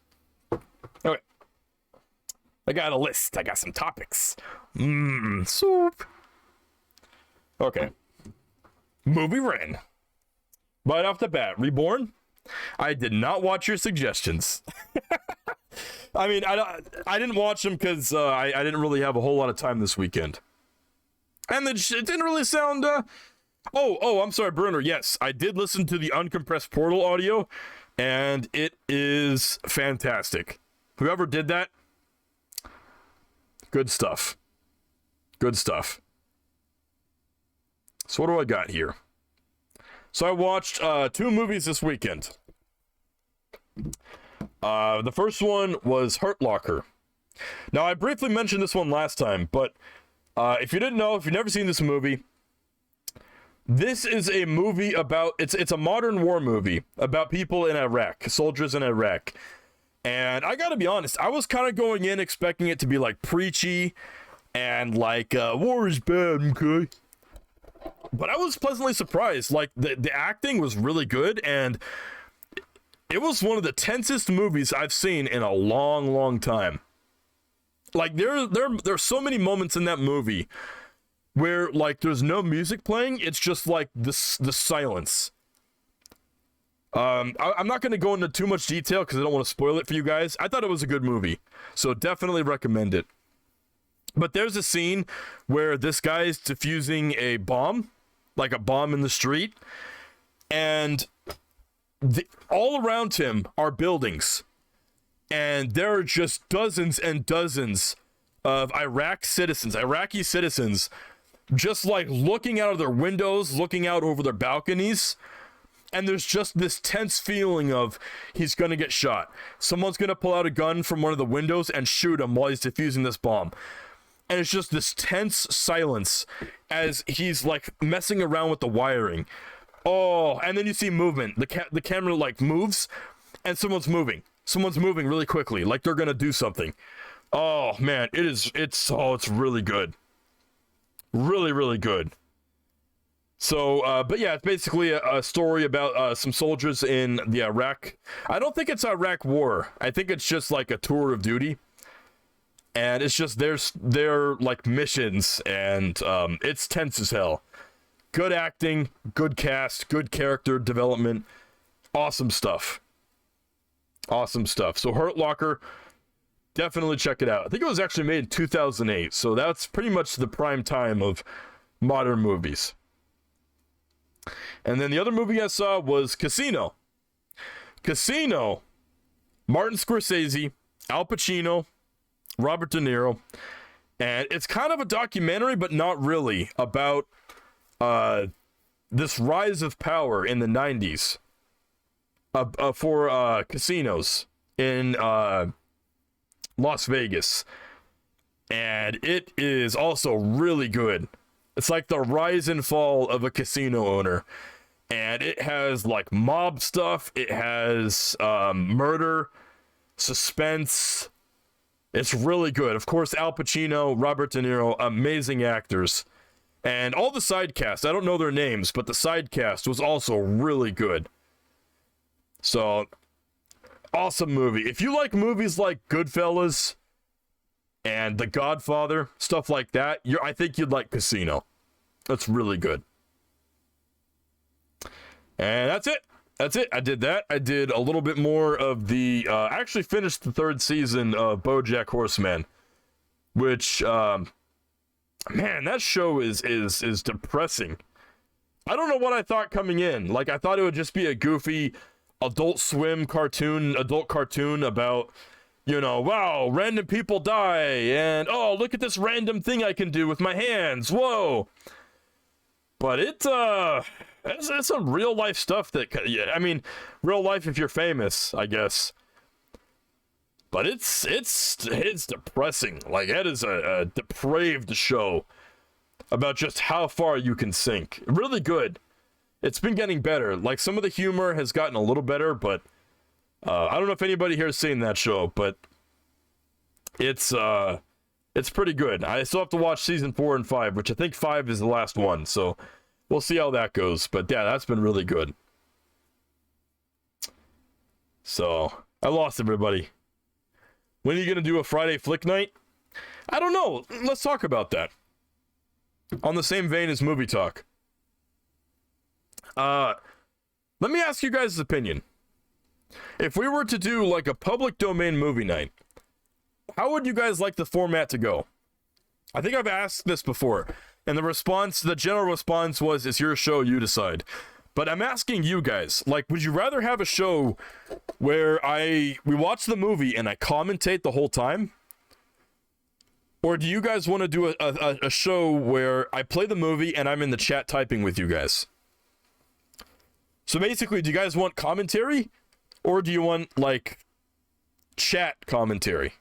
Okay. I got a list. I got some topics. Soup. Okay. Movie Ren. Right off the bat, Reborn. I did not watch your suggestions. I mean, I didn't watch them because I didn't really have a whole lot of time this weekend. And it didn't really sound... Oh, I'm sorry, Bruner. Yes, I did listen to the uncompressed Portal audio, and it is fantastic. Whoever did that, good stuff. Good stuff. So what do I got here? So I watched 2 movies this weekend. The first one was Hurt Locker. Now, I briefly mentioned this one last time, but if you didn't know, if you've never seen this movie, this is a movie about, it's a modern war movie about people in Iraq, soldiers in Iraq. And I gotta be honest, I was kind of going in expecting it to be like preachy and like, war is bad, okay? But I was pleasantly surprised. Like, the acting was really good, and it was one of the tensest movies I've seen in a long, long time. Like, there's so many moments in that movie where, like, there's no music playing. It's just, like, the silence. I'm not going to go into too much detail because I don't want to spoil it for you guys. I thought it was a good movie, so definitely recommend it. But there's a scene where this guy is defusing a bomb, like a bomb in the street, and all around him are buildings. And there are just dozens and dozens of Iraqi citizens, just like looking out of their windows, looking out over their balconies. And there's just this tense feeling of he's going to get shot. Someone's going to pull out a gun from one of the windows and shoot him while he's defusing this bomb. And it's just this tense silence as he's like messing around with the wiring. Oh, and then you see movement. The camera like moves and someone's moving. Someone's moving really quickly, like they're going to do something. Oh man, it's really good. Really, really good. So, but yeah, it's basically a story about some soldiers in the Iraq. I don't think it's Iraq War. I think it's just like a tour of duty. And it's just their like missions, and it's tense as hell. Good acting, good cast, good character development. Awesome stuff. Awesome stuff. So Hurt Locker, definitely check it out. I think it was actually made in 2008, so that's pretty much the prime time of modern movies. And then the other movie I saw was Casino. Casino, Martin Scorsese, Al Pacino, Robert De Niro, and it's kind of a documentary, but not really, about this rise of power in the 90s for casinos in Las Vegas. And it is also really good. It's like the rise and fall of a casino owner. And it has like mob stuff. It has murder, suspense. It's really good. Of course, Al Pacino, Robert De Niro, amazing actors. And all the side cast, I don't know their names, but the side cast was also really good. So, awesome movie. If you like movies like Goodfellas and The Godfather, stuff like that, I think you'd like Casino. That's really good. And that's it. That's it. I did that. I did a little bit more of the... I actually finished the 3rd season of BoJack Horseman, which... man, that show is depressing. I don't know what I thought coming in. Like, I thought it would just be a goofy adult cartoon about, you know, wow, random people die, and oh, look at this random thing I can do with my hands, whoa. But it's some real life stuff that, yeah, I mean, real life if you're famous, I guess. But it's depressing. Like, that is a depraved show about just how far you can sink. Really good. It's been getting better. Like, some of the humor has gotten a little better, but I don't know if anybody here has seen that show, but it's pretty good. I still have to watch season 4 and 5, which I think 5 is the last one, so we'll see how that goes. But yeah, that's been really good. So, I lost everybody. When are you going to do a Friday flick night? I don't know. Let's talk about that. On the same vein as movie talk. Let me ask you guys' opinion. If we were to do like a public domain movie night, how would you guys like the format to go? I think I've asked this before, and the general response was, it's your show, you decide. But I'm asking you guys, like, would you rather have a show where we watch the movie and I commentate the whole time? Or do you guys want to do a show where I play the movie and I'm in the chat typing with you guys? So basically, do you guys want commentary? Or do you want, like, chat commentary?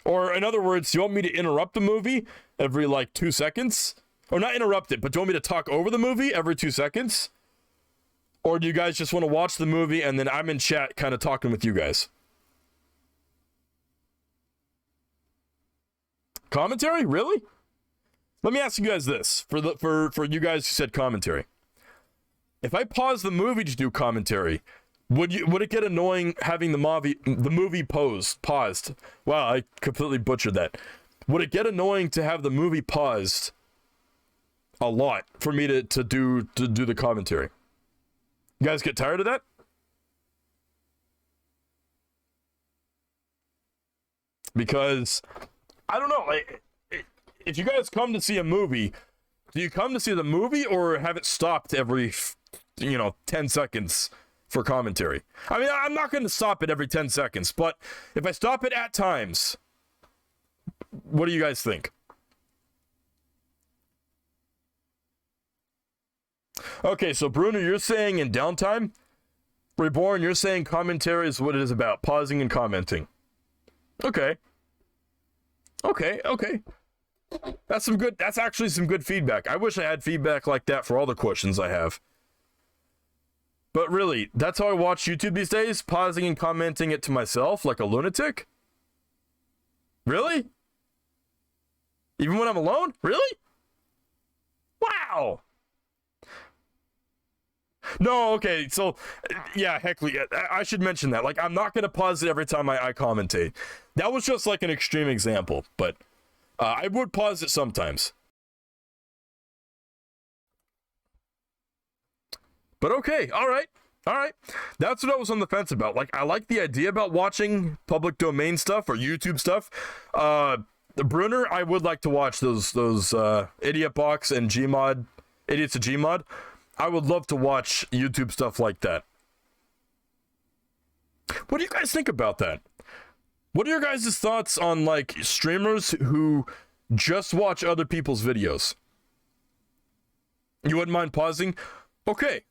Or, in other words, do you want me to interrupt the movie every, like, 2 seconds? Or not interrupt it, but do you want me to talk over the movie every 2 seconds? Or do you guys just want to watch the movie and then I'm in chat kind of talking with you guys? Commentary? Really? Let me ask you guys this, for you guys who said commentary. If I pause the movie to do commentary, would it get annoying having the movie paused? Wow, I completely butchered that. Would it get annoying to have the movie paused a lot for me to do the commentary? You guys get tired of that? Because I don't know, like, if you guys come to see a movie, do you come to see the movie or have it stopped every 10 seconds for commentary? I mean, I'm not going to stop it every 10 seconds, but if I stop it at times, what do you guys think? Okay, so Bruno, you're saying in downtime? Reborn, you're saying commentary is what it is about, pausing and commenting. Okay. That's actually some good feedback. I wish I had feedback like that for all the questions I have. But really, that's how I watch YouTube these days, pausing and commenting it to myself like a lunatic? Really? Even when I'm alone? Really? Wow! No, okay, so, yeah, Heckley, I should mention that. Like, I'm not going to pause it every time I commentate. That was just like an extreme example, but I would pause it sometimes. But okay, all right. That's what I was on the fence about. Like, I like the idea about watching public domain stuff or YouTube stuff. Brunner, I would like to watch those Idiot Box and Gmod, Idiots of Gmod. I would love to watch YouTube stuff like that. What do you guys think about that? What are your guys' thoughts on, like, streamers who just watch other people's videos? You wouldn't mind pausing? Okay,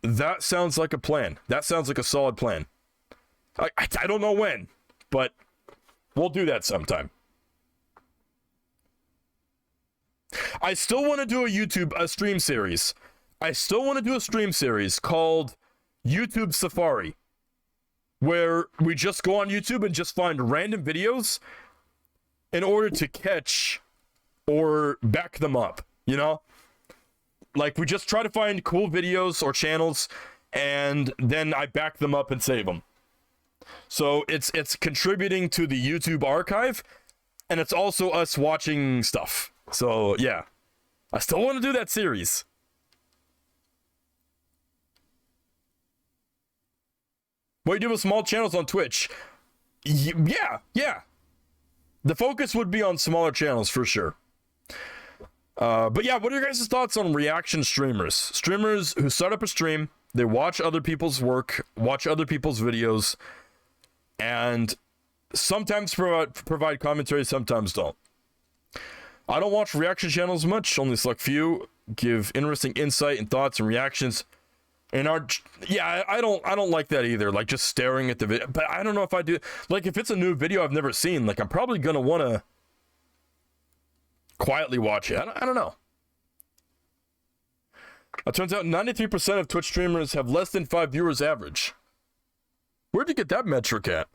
that sounds like a plan. That sounds like a solid plan. I don't know when, but we'll do that sometime. I still want to do a stream series. I still want to do a stream series called YouTube Safari, where we just go on YouTube and just find random videos in order to catch or back them up, you know? Like, we just try to find cool videos or channels, and then I back them up and save them. So it's contributing to the YouTube archive, and it's also us watching stuff. So yeah, I still want to do that series. What do you do with small channels on Twitch? Yeah. The focus would be on smaller channels for sure. But yeah, what are your guys' thoughts on reaction streamers? Streamers who start up a stream, they watch other people's work, watch other people's videos, and sometimes provide commentary, sometimes don't. I don't watch reaction channels much, only a select few give interesting insight and thoughts and reactions. And I don't like that either, like just staring at the video. But I don't know if I do, like if it's a new video I've never seen, like I'm probably gonna want to quietly watch it. I don't know. It turns out 93% of Twitch streamers have less than 5 viewers average. Where'd you get that metric at?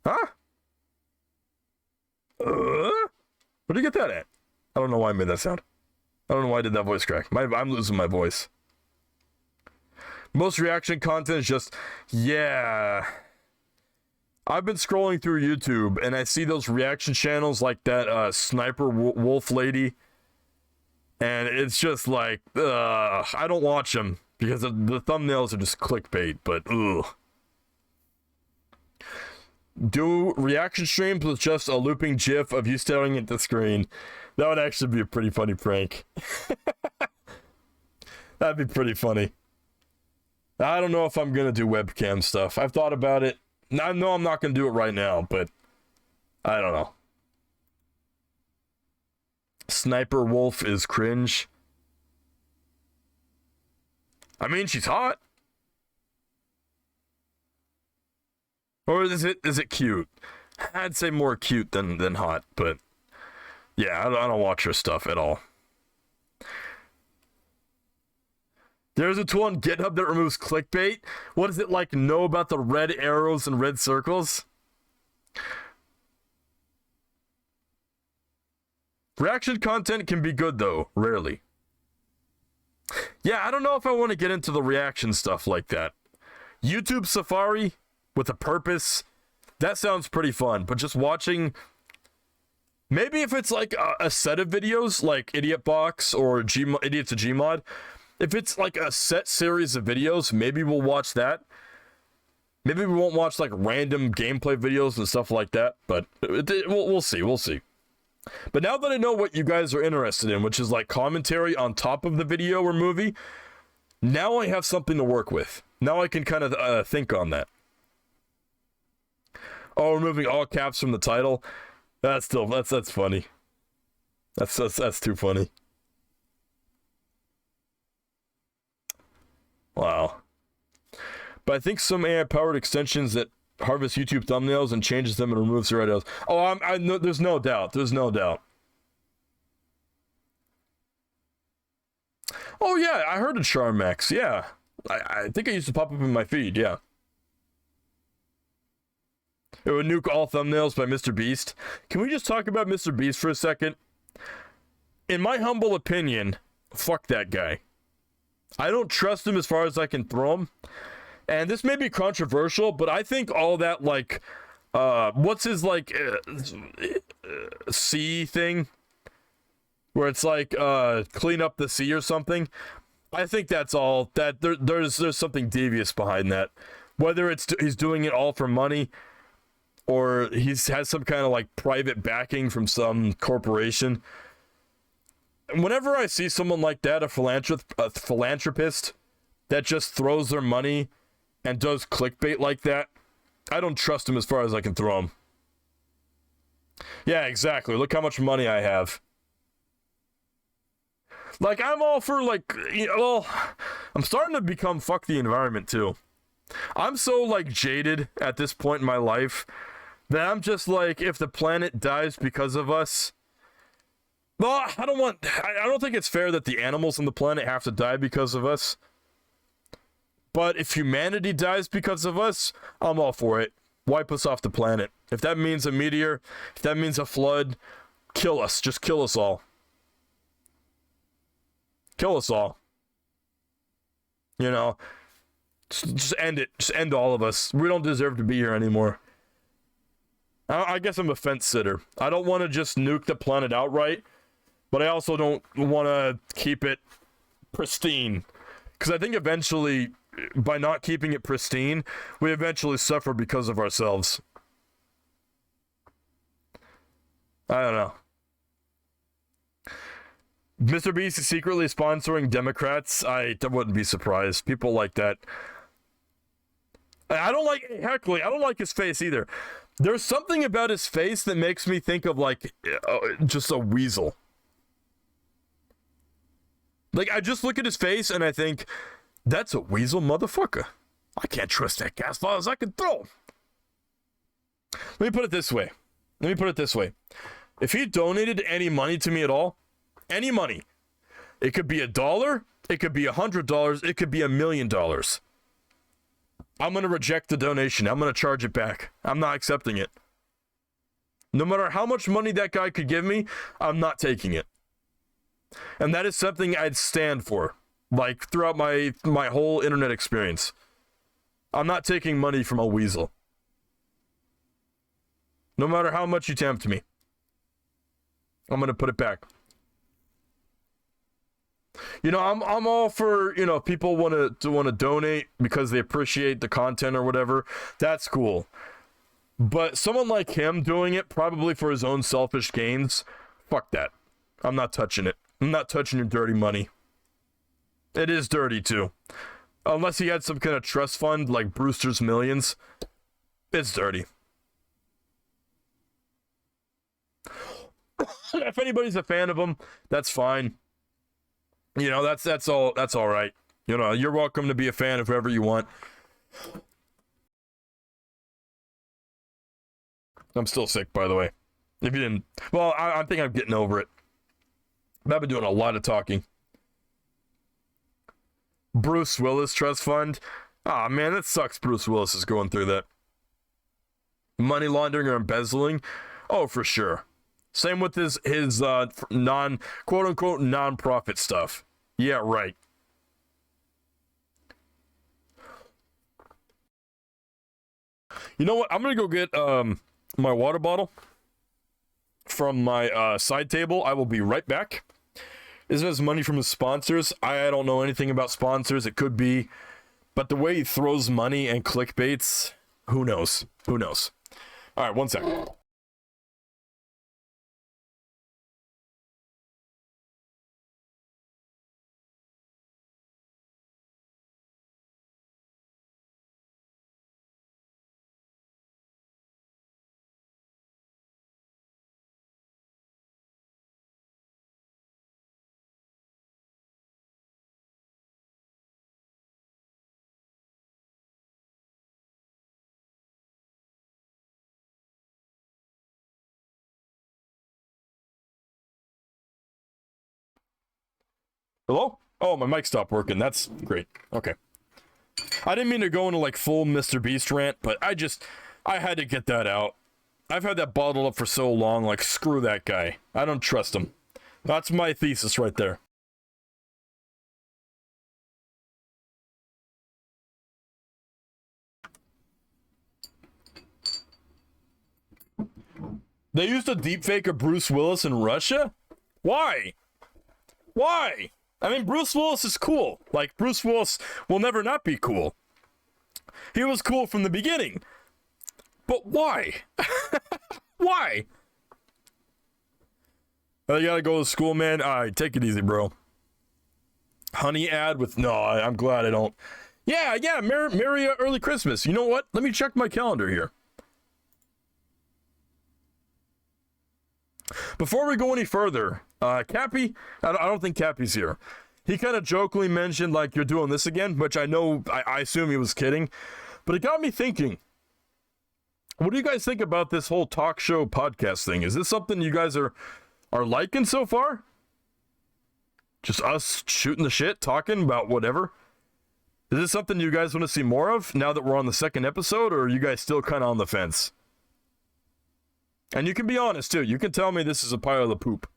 Huh? Where'd you get that at? I don't know why I made that sound. I don't know why I did that voice crack. I'm losing my voice. Most reaction content is just, yeah. I've been scrolling through YouTube and I see those reaction channels like that Sniper Wolf lady. And it's just like, I don't watch them because the thumbnails are just clickbait, but ugh. Do reaction streams with just a looping gif of you staring at the screen. That would actually be a pretty funny prank. That'd be pretty funny. I don't know if I'm gonna do webcam stuff. I've thought about it. I know I'm not gonna do it right now, but I don't know. Sniper Wolf is cringe. I mean, she's hot. Or is it cute? I'd say more cute than hot, but yeah, I don't watch her stuff at all. There's a tool on GitHub that removes clickbait. What is it like? Know about the red arrows and red circles? Reaction content can be good though, rarely. Yeah, I don't know if I want to get into the reaction stuff like that. YouTube Safari with a purpose, that sounds pretty fun, but just watching, maybe if it's like a set of videos like Idiot Box or Idiots of Gmod, if it's like a set series of videos, maybe we'll watch that. Maybe we won't watch like random gameplay videos and stuff like that, but we'll see. But now that I know what you guys are interested in, which is like commentary on top of the video or movie, now I have something to work with. Now I can kind of think on that. Oh, removing all caps from the title. That's funny. That's too funny. Wow. But I think some AI-powered extensions that harvest YouTube thumbnails and changes them and removes the red arrows. Oh, I know, there's no doubt. Oh yeah, I heard of Charmax. Yeah, I think it used to pop up in my feed. Yeah. It would nuke all thumbnails by Mr. Beast. Can we just talk about Mr. Beast for a second? In my humble opinion, fuck that guy. I don't trust him as far as I can throw him. And this may be controversial, but I think all that, like, what's his, like, sea thing? Where it's like, clean up the sea or something. I think that's all, that there's something devious behind that. Whether he's doing it all for money, or he has some kind of, like, private backing from some corporation. Whenever I see someone like that, a philanthropist that just throws their money and does clickbait like that, I don't trust him as far as I can throw him. Yeah, exactly. Look how much money I have. Like, I'm all for, like, well, I'm starting to become fuck the environment, too. I'm so, like, jaded at this point in my life that I'm just like, if the planet dies because of us, well, I don't think it's fair that the animals on the planet have to die because of us. But if humanity dies because of us, I'm all for it. Wipe us off the planet. If that means a meteor, if that means a flood, kill us. Just kill us all. Kill us all. You know, just end it. Just end all of us. We don't deserve to be here anymore. I guess I'm a fence sitter. I don't want to just nuke the planet outright, but I also don't want to keep it pristine. Because I think eventually, by not keeping it pristine, we eventually suffer because of ourselves. I don't know. Mr. Beast is secretly sponsoring Democrats. I wouldn't be surprised. People like that. I don't like his face either. There's something about his face that makes me think of like just a weasel. Like, I just look at his face and I think, that's a weasel motherfucker. I can't trust that guy as far as I can throw. Let me put it this way. If he donated any money to me at all, any money, it could be $1, it could be $100, it could be $1 million. I'm going to reject the donation. I'm going to charge it back. I'm not accepting it. No matter how much money that guy could give me, I'm not taking it. And that is something I'd stand for, like, throughout my whole internet experience. I'm not taking money from a weasel. No matter how much you tempt me, I'm going to put it back. You know, I'm all for, you know, people want to donate because they appreciate the content or whatever. That's cool. But someone like him doing it probably for his own selfish gains, fuck that. I'm not touching it. I'm not touching your dirty money. It is dirty too. Unless he had some kind of trust fund like Brewster's Millions, it's dirty. If anybody's a fan of him, that's fine. You know, that's all right. You know, you're welcome to be a fan of whoever you want. I'm still sick, by the way. If you didn't, well, I think I'm getting over it. I've been doing a lot of talking. Bruce Willis Trust Fund. Ah, man, that sucks. Bruce Willis is going through that. Money laundering or embezzling. Oh, for sure. Same with his quote unquote non-profit stuff. Yeah, right. You know what? I'm gonna go get my water bottle from my side table. I will be right back. This is money from his sponsors. I don't know anything about sponsors. It could be, but the way he throws money and clickbaits, who knows? Who knows? All right, 1 second. Hello? Oh, my mic stopped working. That's great. Okay. I didn't mean to go into like full Mr. Beast rant, but I had to get that out. I've had that bottled up for so long, like, screw that guy. I don't trust him. That's my thesis right there. They used a deepfake of Bruce Willis in Russia? Why? Why? I mean, Bruce Willis is cool. Like, Bruce Willis will never not be cool. He was cool from the beginning. But why? Why? You gotta go to school, man? Alright, take it easy, bro. Honey ad with... No, I'm glad I don't. Yeah, Merry early Christmas. You know what? Let me check my calendar here. Before we go any further, Cappy, I don't think Cappy's here. He kind of jokingly mentioned, like, you're doing this again, which I know, I assume he was kidding. But it got me thinking, what do you guys think about this whole talk show podcast thing? Is this something you guys are liking so far? Just us shooting the shit, talking about whatever? Is this something you guys want to see more of now that we're on the second episode, or are you guys still kind of on the fence? And you can be honest, too. You can tell me this is a pile of poop.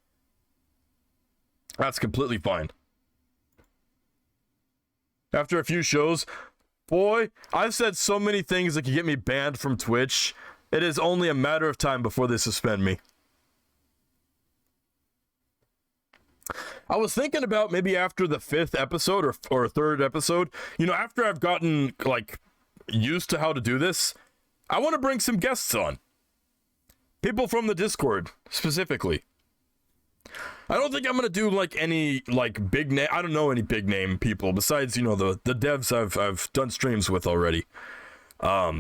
That's completely fine. After a few shows, boy, I've said so many things that could get me banned from Twitch. It is only a matter of time before they suspend me. I was thinking about maybe after the 5th episode or 3rd episode, you know, after I've gotten, like, used to how to do this, I want to bring some guests on. People from the Discord, specifically. I don't think I'm going to do, like, any, like, big name... I don't know any big name people besides, you know, the devs I've done streams with already. But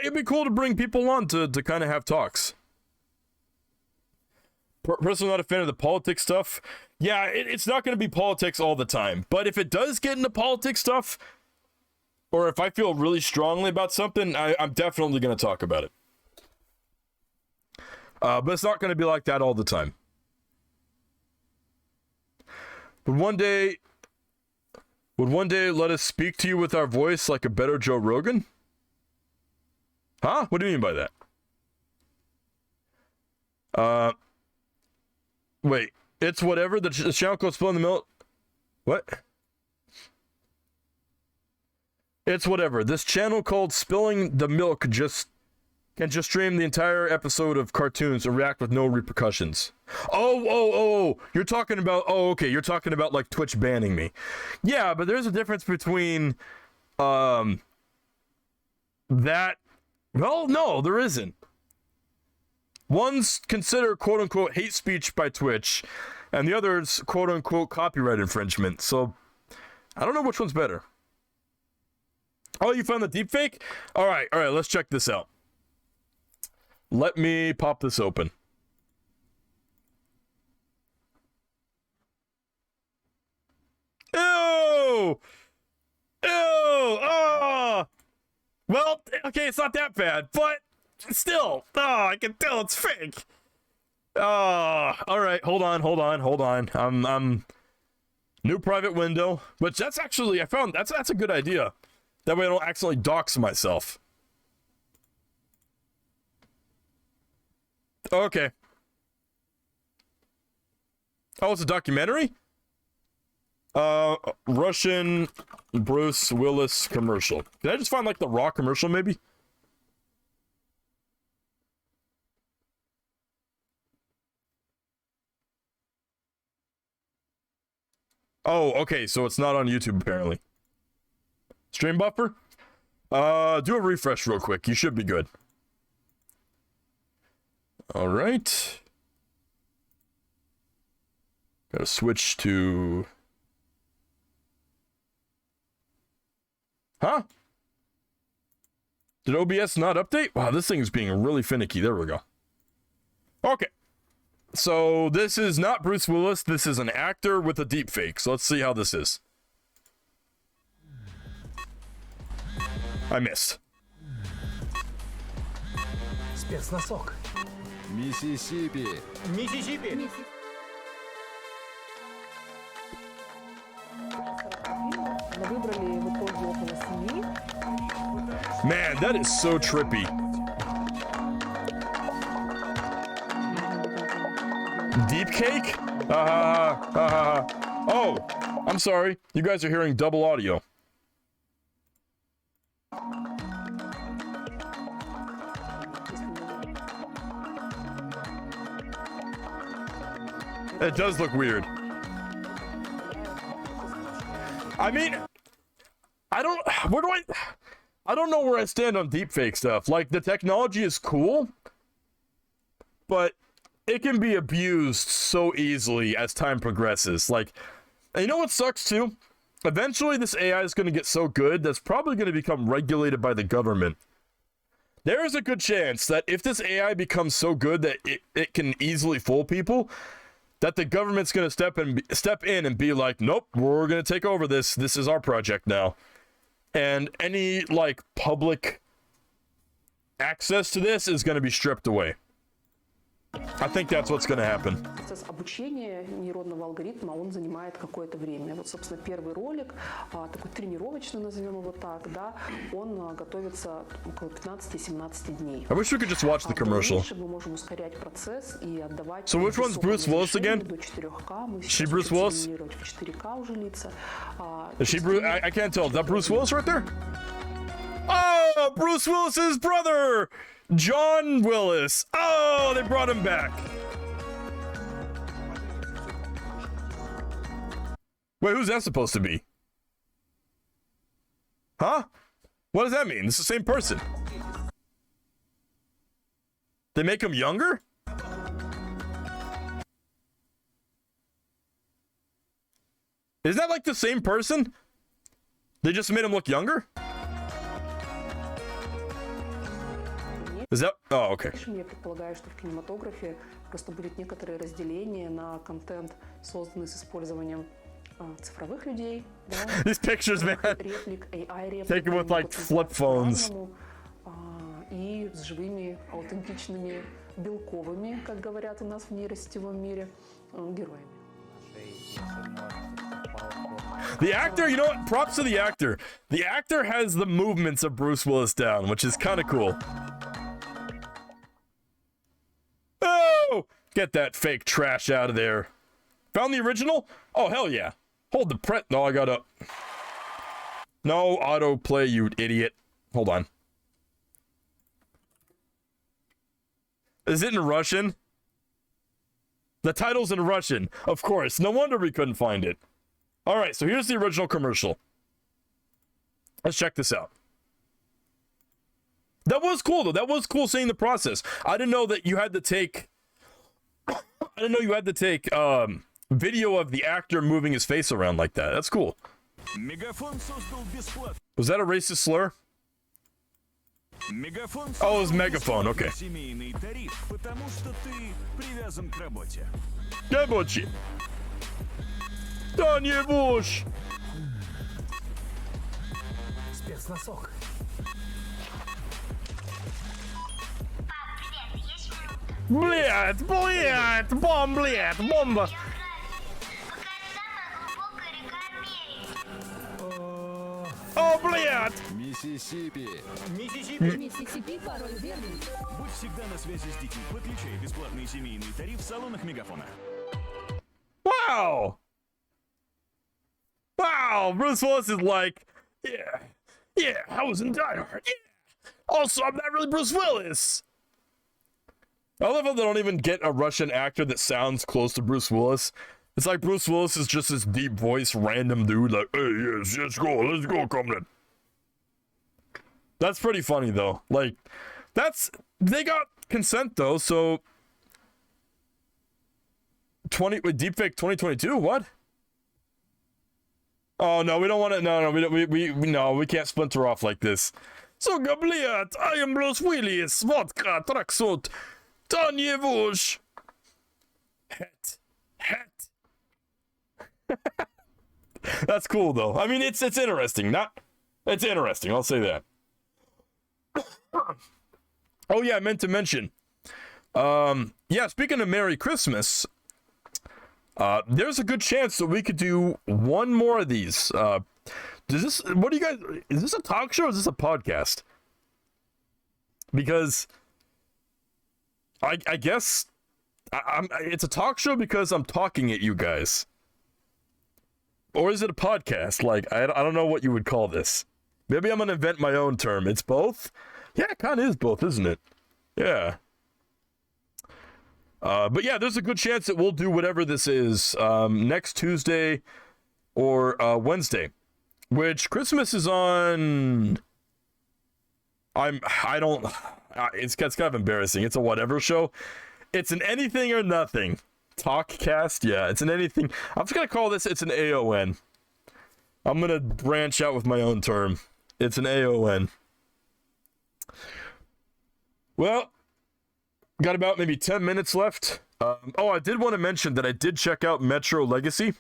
it'd be cool to bring people on to kind of have talks. Personally, not a fan of the politics stuff. Yeah, it's not going to be politics all the time. But if it does get into politics stuff, or if I feel really strongly about something, I'm definitely going to talk about it. But it's not going to be like that all the time. Would one day let us speak to you with our voice like a better Joe Rogan? Huh? What do you mean by that? Wait, it's whatever. The channel called Spilling the Milk. What? It's whatever. This channel called Spilling the Milk can just stream the entire episode of cartoons and react with no repercussions. Oh, you're talking about, okay, you're talking about, like, Twitch banning me. Yeah, but there's a difference between, that, well, no, there isn't. One's considered quote-unquote hate speech by Twitch, and the other's quote-unquote copyright infringement, so I don't know which one's better. Oh, you found the deepfake? Alright, let's check this out. Let me pop this open. Ew! Oh! Well, okay, it's not that bad, but still, I can tell it's fake. All right, hold on. New private window, which that's actually, I found that's a good idea. That way I don't accidentally dox myself. Okay. Oh, it's a documentary? Russian Bruce Willis commercial. Did I just find, like, the Raw commercial, maybe? Oh, okay, so it's not on YouTube, apparently. Stream buffer? Do a refresh real quick. You should be good. Alright. Gotta switch to... Huh? Did OBS not update? Wow, this thing is being really finicky. There we go. Okay. So, this is not Bruce Willis. This is an actor with a deepfake. So, let's see how this is. I missed. Спецносок. Миссисипи. Миссисипи. Мы выбрали в итоге около 7. Man, that is so trippy. Deep cake? Oh, I'm sorry. You guys are hearing double audio. It does look weird. I mean, I don't know where I stand on deepfake stuff. Like, the technology is cool, but it can be abused so easily as time progresses. Like, and you know what sucks too? Eventually this AI is going to get so good that's probably going to become regulated by the government. There is a good chance that if this AI becomes so good that it can easily fool people, that the government's going to step in and be like, nope, we're going to take over this. This is our project now. And any, like, public access to this is going to be stripped away. I think that's what's going to happen. Процесс обучения нейронного алгоритма, он занимает какое-то время. Вот, собственно, первый ролик, такой тренировочный, назовем его так, да, он готовится около 15-17 дней. I wish we could just watch the commercial. Мы можем ускорять процесс и отдавать. So which one's Bruce Willis again? До 4К. Мы She Bruce Willis? в 4К уже лица. Is she Bruce? I can't tell. Is that Bruce Willis right there? Oh, Bruce Willis's brother, John Willis. Oh, they brought him back. Wait, who's that supposed to be? Huh? What does that mean? It's the same person. They make him younger? Is that like the same person? They just made him look younger? Is that... Oh, okay. Я предполагаю, что в кинематографе просто будет некоторое разделение на контент, созданный с использованием цифровых людей, да, These pictures, man. реплик, AI-реплик, Taken with like flip phones. И с живыми, аутентичными, белковыми, как говорят у нас в нейросетевом мире, героями. The actor, you know what? Props to the actor. The actor has the movements of Bruce Willis down, which is kind of cool. Oh! Get that fake trash out of there. Found the original? Oh, hell yeah. Hold the press. No, I gotta... No autoplay, you idiot. Hold on. Is it in Russian? The title's in Russian. Of course. No wonder we couldn't find it. All right, so here's the original commercial. Let's check this out. That was cool, though. That was cool seeing the process. I didn't know that you had to take... I didn't know you had to take video of the actor moving his face around like that. That's cool. Was that a racist slur? Oh, it was megaphone. Okay. Рабочий. Да не будешь. Спецносок. Блядь, бомба. О, блядь. Миссисипи. Миссисипи. Будь всегда на связи с детьми. Подключай бесплатный семейный тариф в салонах Мегафона. Wow. Wow, Bruce Willis is like, yeah, I was in Die Hard. Yeah. Also, I'm not really Bruce Willis. I love how they don't even get a Russian actor that sounds close to Bruce Willis. It's like Bruce Willis is just this deep voice, random dude, like, hey, yes, let's go, Comrade. That's pretty funny, though. Like, they got consent, though, so... Deepfake 2022? What? Oh, no, we don't want to... No, we can't splinter off like this. So, блядь, I am Bruce Willis, vodka, tracksuit, Tanyevush. Het. That's cool, though. I mean, it's interesting. It's interesting, I'll say that. Oh, yeah, I meant to mention. Yeah, speaking of Merry Christmas... there's a good chance that we could do one more of these. Is this a talk show or is this a podcast? Because I guess it's a talk show because I'm talking at you guys. Or is it a podcast? Like, I don't know what you would call this. Maybe I'm going to invent my own term. It's both? Yeah, it kind of is both, isn't it? Yeah. But yeah, there's a good chance that we'll do whatever this is next Tuesday or Wednesday, which Christmas is on. It's kind of embarrassing. It's a whatever show. It's an anything or nothing talk cast. Yeah, it's an anything. I'm just gonna call this. It's an AON. I'm gonna branch out with my own term. It's an AON. Well. Got about maybe 10 minutes left. I did want to mention that I did check out Metro Legacy.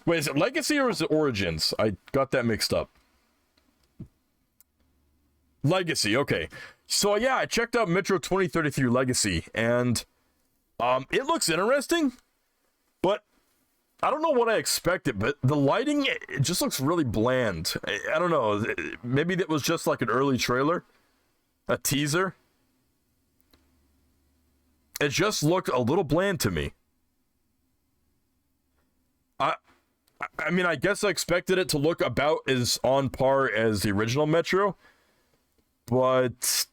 Wait, is it Legacy or is it Origins? I got that mixed up. Legacy, okay. So yeah, I checked out Metro 2033 Legacy, and It looks interesting, but I don't know what I expected, but the lighting, it just looks really bland. I don't know. Maybe that was just like an early trailer, a teaser. It just looked a little bland to me. I mean, I guess I expected it to look about as on par as the original Metro, but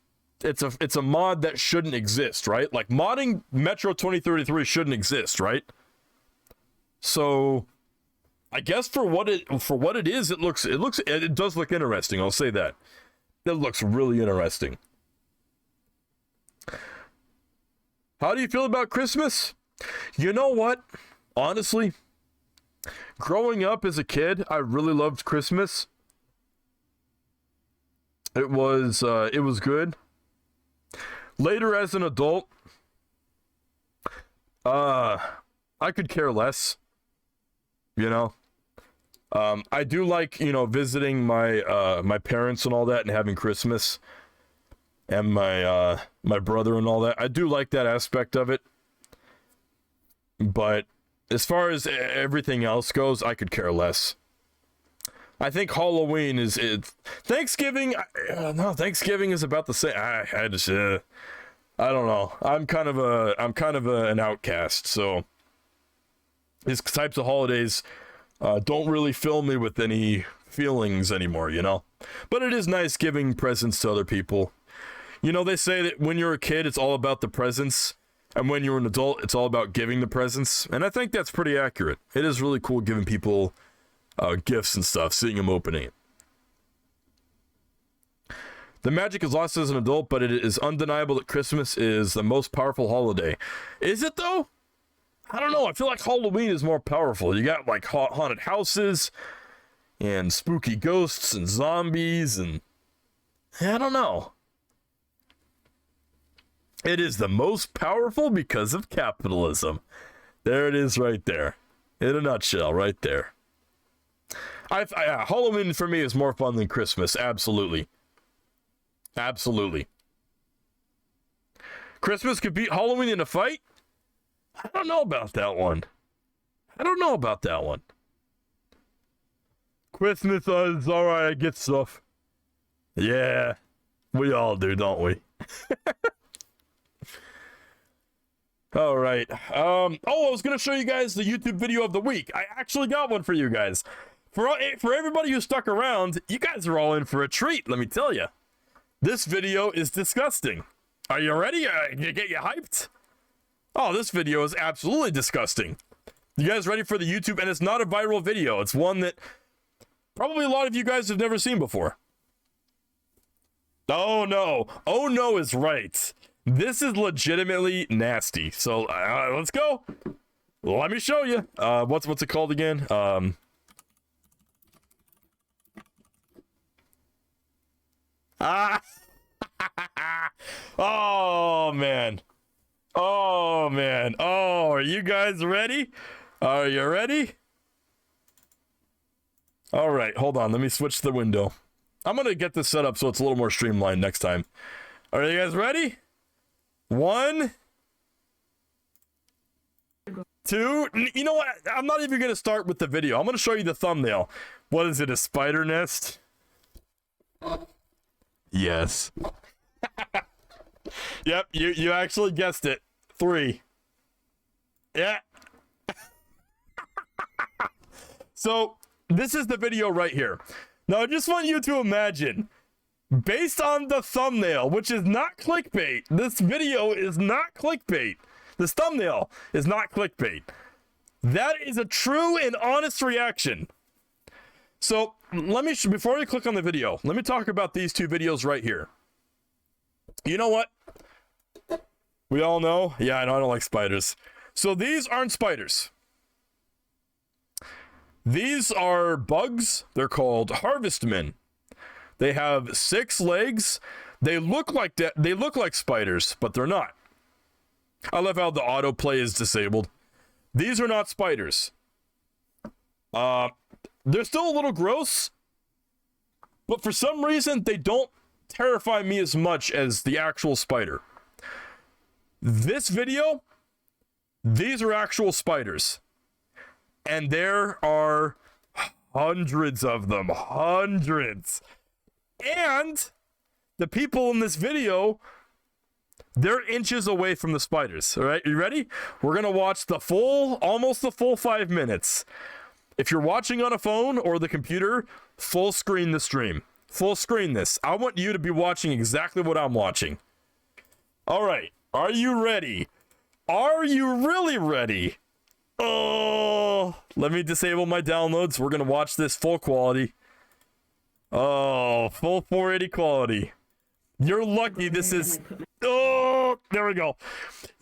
it's a mod that shouldn't exist, right? Like, modding Metro 2033 shouldn't exist, right? So I guess for what it is, it does look interesting. I'll say that. It looks really interesting. How do you feel about Christmas? You know what? Honestly, growing up as a kid, I really loved Christmas. It was good. Later as an adult, I could care less. You know, I do like, visiting my parents and all that, and having Christmas, and my brother and all that. I do like that aspect of it. But as far as everything else goes, I could care less. I think Halloween is Thanksgiving. No, Thanksgiving is about the same. I just I don't know. I'm kind of an outcast. So these types of holidays don't really fill me with any feelings anymore, But it is nice giving presents to other people. They say that when you're a kid, it's all about the presents. And when you're an adult, it's all about giving the presents. And I think that's pretty accurate. It is really cool giving people gifts and stuff, seeing them opening it. The magic is lost as an adult, but it is undeniable that Christmas is the most powerful holiday. Is it, though? I don't know. I feel like Halloween is more powerful. You got, like, haunted houses and spooky ghosts and zombies and... I don't know. It is the most powerful because of capitalism. There it is right there. In a nutshell, right there. Halloween for me is more fun than Christmas. Absolutely. Absolutely. Christmas could beat Halloween in a fight? I don't know about that one. Christmas is alright, I get stuff. Yeah. We all do, don't we? All right. I was going to show you guys the YouTube video of the week. I actually got one for you guys. For everybody who stuck around, you guys are all in for a treat, let me tell you. This video is disgusting. Are you ready? Get you hyped? Oh, this video is absolutely disgusting. You guys ready for the YouTube? And it's not a viral video. It's one that probably a lot of you guys have never seen before. Oh, no. Oh, no is right. This is legitimately nasty. So let's go. Let me show you. What's it called again? Oh man. Oh man. Oh, are you guys ready? Are you ready? All right, hold on. Let me switch the window. I'm gonna get this set up so it's a little more streamlined next time. Are you guys ready? 1, 2. You know what? I'm not even going to start with the video. I'm going to show you the thumbnail. What is it, a spider nest? Yes. Yep, you actually guessed it. 3. Yeah. So, this is the video right here. Now, I just want you to imagine... Based on the thumbnail, which is not clickbait, this video is not clickbait. This thumbnail is not clickbait. That is a true and honest reaction. So, before we click on the video, let me talk about these two videos right here. You know what? We all know? Yeah, I know I don't like spiders. So, these aren't spiders. These are bugs. They're called harvestmen. They have 6 legs. They look like that. They look like spiders, but they're not. I love how the autoplay is disabled. These are not spiders. They're still a little gross, but for some reason they don't terrify me as much as the actual spider. This video These are actual spiders. And there are hundreds of them. Hundreds. And the people in this video, they're inches away from the spiders. All right, you ready? We're going to watch the full, almost the full 5 minutes. If you're watching on a phone or the computer, full screen the stream. Full screen this. I want you to be watching exactly what I'm watching. All right. Are you ready? Are you really ready? Oh, let me disable my downloads. We're going to watch this full quality. Oh, full 480 quality. You're lucky this is... Oh, there we go.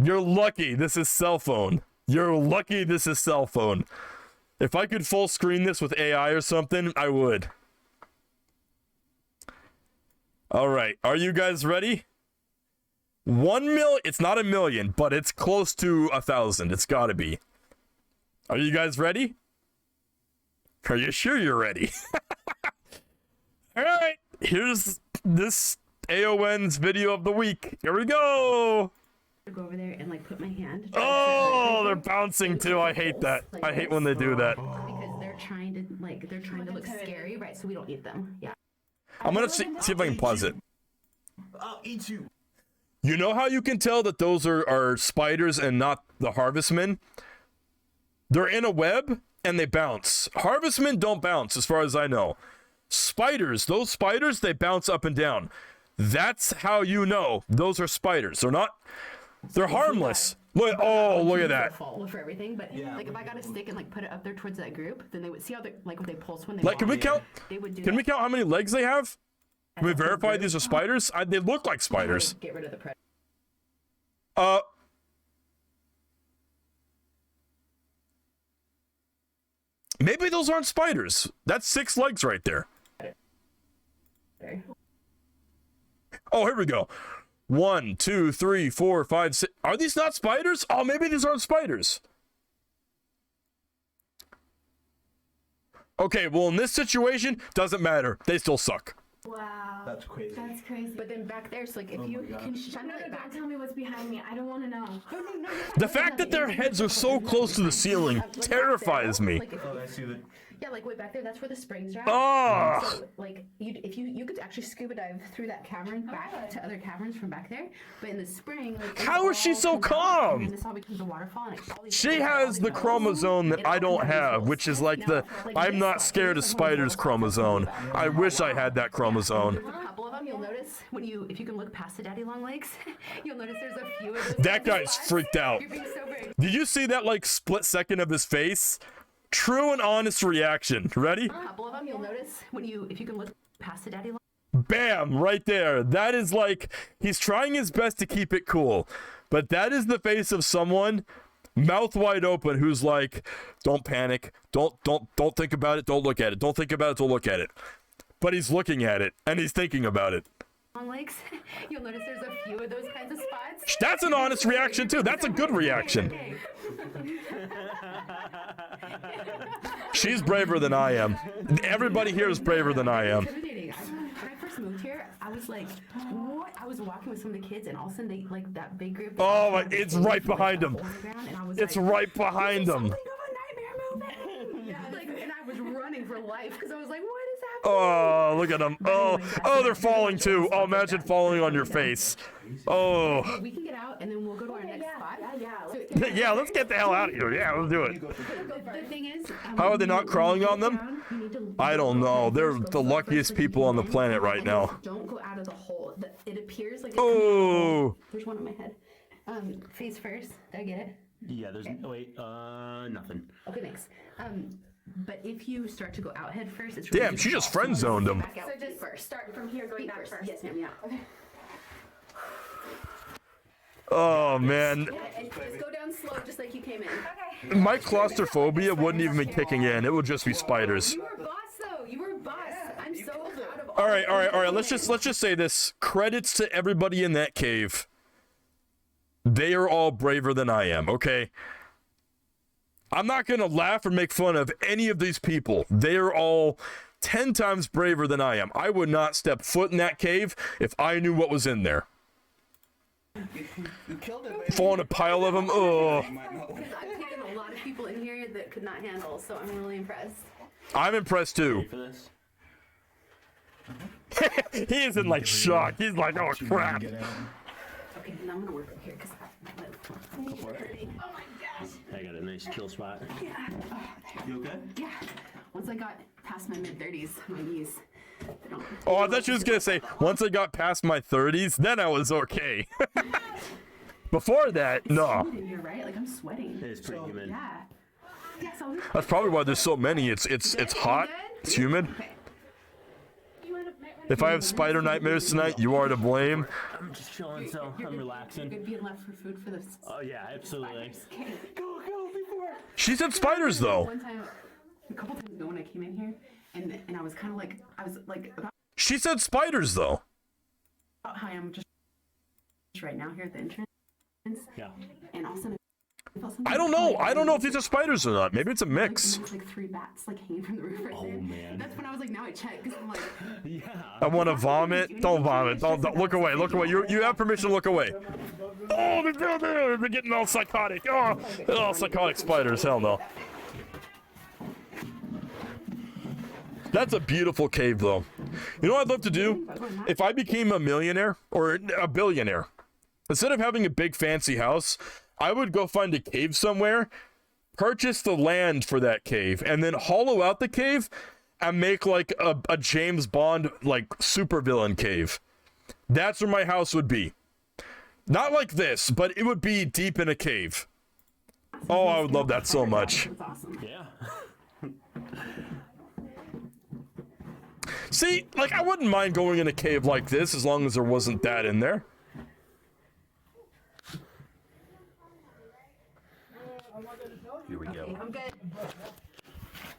You're lucky this is cell phone. You're lucky this is cell phone. If I could full screen this with AI or something, I would. All right. Are you guys ready? 1 million. It's not a million, but it's close to 1,000. It's got to be. Are you guys ready? Are you sure you're ready? All right. Here's this AON's video of the week. Here we go. Go over there and like put my hand. Oh, they're bouncing too. I hate that. I hate when they do that. Because they're trying to look scary, right? So we don't eat them. Yeah. I'm gonna see if I can pause it. I'll eat you. You know how you can tell that those are spiders and not the harvestmen? They're in a web and they bounce. Harvestmen don't bounce as far as I know. Spiders, those spiders, they bounce up and down. That's how you know those are spiders. They're harmless. Look, oh, look at that. For everything, but like if I got a stick and like put it up there towards that group, then they would see how they like when they pulse when they Like, can we walk, count? they would do Can we that. count how many legs they have? Can we verify these are spiders? They look like spiders. Get rid of the predator. Maybe those aren't spiders. That's 6 legs right there. Oh, here we go. 1, 2, 3, 4, 5, 6. Are these not spiders? Oh, maybe these aren't spiders. Okay, well, in this situation, doesn't matter. They still suck. Wow. That's crazy. That's crazy. But then back there, so like if you can shine No, it back. don't tell me what's behind me. I don't want to know. The fact that their heads are so close to the ceiling terrifies me. Like Oh, I see that. yeah, like way back there, that's where the springs are. Oh. So like you could actually scuba dive through that cavern back to other caverns from back there. But in the spring, like How is she so calm? And this all becomes a waterfall. And all these She has the chromosome that I don't have, which is like the I'm not scared of spiders chromosome. I wish I had that chromosome. A couple of them, you'll notice if you can look past the daddy long legs, you'll notice there's a few of those. That guy's freaked out. You're being so brave. Did you see that like split second of his face? True and honest reaction. Ready? A couple of them, you'll notice if you can look past the daddy long. Bam, right there. That is like, he's trying his best to keep it cool, but that is the face of someone mouth wide open who's like, don't panic, don't think about it, don't look at it, don't think about it, don't look at it. But he's looking at it and he's thinking about it. Long legs, you'll notice there's a few of those kinds of spots. That's an honest reaction too. That's a good reaction. She's braver than I am. Everybody here is braver than I am. When I first moved here, I was like, what? I was walking with some of the kids, and all of a sudden, they like that big group. Oh, it's right behind him. It's right behind him. And I was running for life because I was like, what is happening? Oh, look at them. Oh, they're falling too. Oh, imagine falling on your face. Oh. We can get out, and then we'll go to our next spot. Yeah, let's get the hell out of here. Yeah, let's do it. The thing is, How are they not crawling on them? I don't know. They're the luckiest people on the planet right now. Don't go out of the hole. It appears like. Oh. There's one on my head. Face first. Did I get it? Yeah, there's nothing. Okay, thanks. But if you start to go out head first, it's Damn, she just friend zoned him. Back out So just first. start from here, going back first. Yes, ma'am. Yeah. Okay. Oh, man. Yeah, and just go down slow, just like you came in. My claustrophobia wouldn't even be kicking in. It would just be spiders. You were boss, though. You were boss. I'm so proud of All right. Let's just say this. Credits to everybody in that cave. They are all braver than I am, okay? I'm not going to laugh or make fun of any of these people. They are all 10 times braver than I am. I would not step foot in that cave if I knew what was in there. You killed it, baby. Fall in a pile of them. Oh, Because I've taken a lot of people in here that could not handle, so I'm really impressed. I'm impressed too. Ready for this? He is in like shock. He's like, oh crap. Okay, now I'm gonna work up here because Go for it. oh my gosh. I got a nice kill spot. Yeah. You okay? Yeah. Once I got past my mid-30s, my knees, they don't. Oh, I thought she was gonna say once I got past my 30s, then I was okay. Before that, no. In here, right? Like I'm sweating. It's pretty humid. Yeah. Yeah. So That's probably why there's so many. It's hot. It's humid. okay. If I have spider nightmares tonight, you are to blame. I'm just chilling, so I'm relaxing. Good being left for food for the. Oh yeah, absolutely. Go before. She said spiders though. One time, a couple times ago when I came in here, and I was kind of like, about She said spiders though. hi, I'm just right now here at the entrance. Yeah. And all of a sudden, I felt something I don't know. like- I don't know if these are spiders or not. Maybe it's a mix. Like, like 3 bats like hanging from the roof right there. man. That's when I was like, now I check because I'm like, Yeah. I want to vomit. Don't vomit. Don't look away. Look away. You have permission to look away. Oh, they're getting all psychotic. Oh, psychotic spiders. Hell no. That's a beautiful cave, though. You know what I'd love to do? If I became a millionaire or a billionaire, instead of having a big fancy house, I would go find a cave somewhere, purchase the land for that cave, and then hollow out the cave and make like a James Bond like supervillain cave. That's where my house would be. Not like this, but it would be deep in a cave. Oh, I would love that so much. that's awesome. Yeah. See, like I wouldn't mind going in a cave like this as long as there wasn't that in there. Here we go. I'm good. All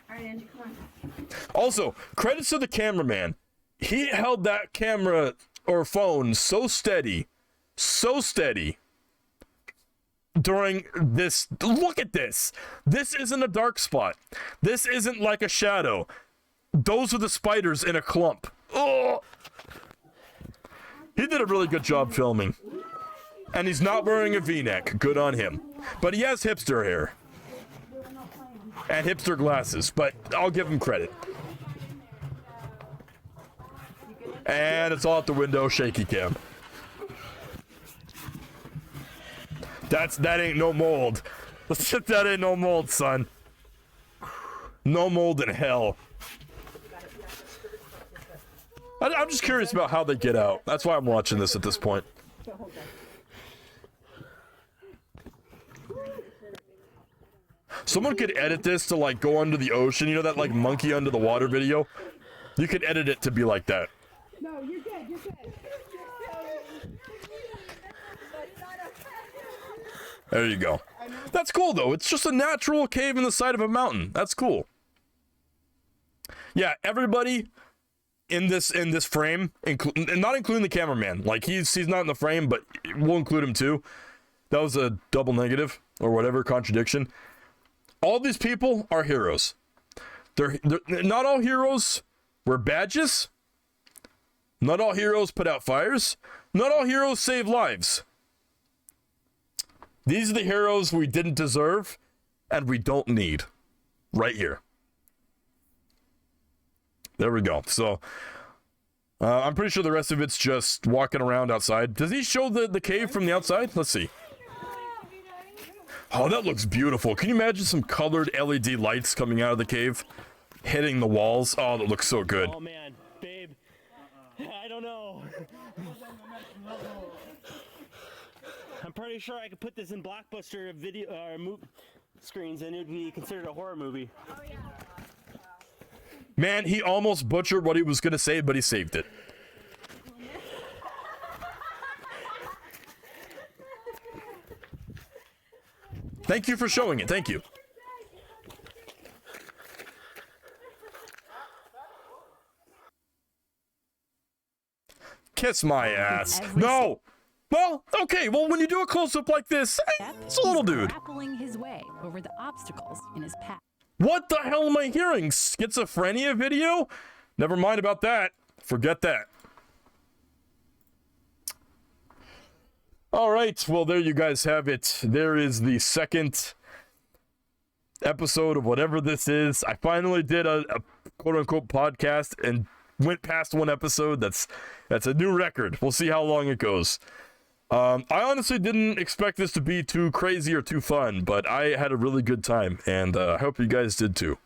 right, Angie, come on. Also, credits to the cameraman. He held that camera or phone so steady during this. Look at this. This isn't a dark spot. This isn't like a shadow. Those are the spiders in a clump. Oh! He did a really good job filming. And he's not wearing a V-neck. Good on him. But he has hipster hair. And hipster glasses, but I'll give him credit. And it's all out the window, shaky cam. That ain't no mold. That ain't no mold, son. No mold in hell. I'm just curious about how they get out. That's why I'm watching this at this point. Someone could edit this to like go under the ocean. You know that like monkey under the water video? You could edit it to be like that. No, you're good. You're good. There you go. That's cool though. It's just a natural cave in the side of a mountain. That's cool. Yeah, everybody in this frame, not including the cameraman. Like he's not in the frame, but we'll include him too. That was a double negative or whatever contradiction. All these people are heroes. They're not all heroes wear badges. Not all heroes put out fires. Not all heroes save lives. These are the heroes we didn't deserve and we don't need. Right here. There we go. So, I'm pretty sure the rest of it's just walking around outside. Does he show the cave from the outside? Let's see. Oh, that looks beautiful. Can you imagine some colored LED lights coming out of the cave? Hitting the walls? Oh, that looks so good. Oh man, babe. I don't know. I'm pretty sure I could put this in Blockbuster video screens and it would be considered a horror movie. Man, he almost butchered what he was going to say, but he saved it. Thank you for showing it. Thank you. Kiss my ass. No! Well, okay, well, when you do a close-up like this, it's a little dude. Grappling his way over the obstacles in his path. What the hell am I hearing? Schizophrenia video? Never mind about that. Forget that. All right, well, there you guys have it. There is the second episode of whatever this is. I finally did a quote-unquote podcast and went past one episode. That's a new record. We'll see how long it goes. I honestly didn't expect this to be too crazy or too fun, but I had a really good time, and I hope you guys did too.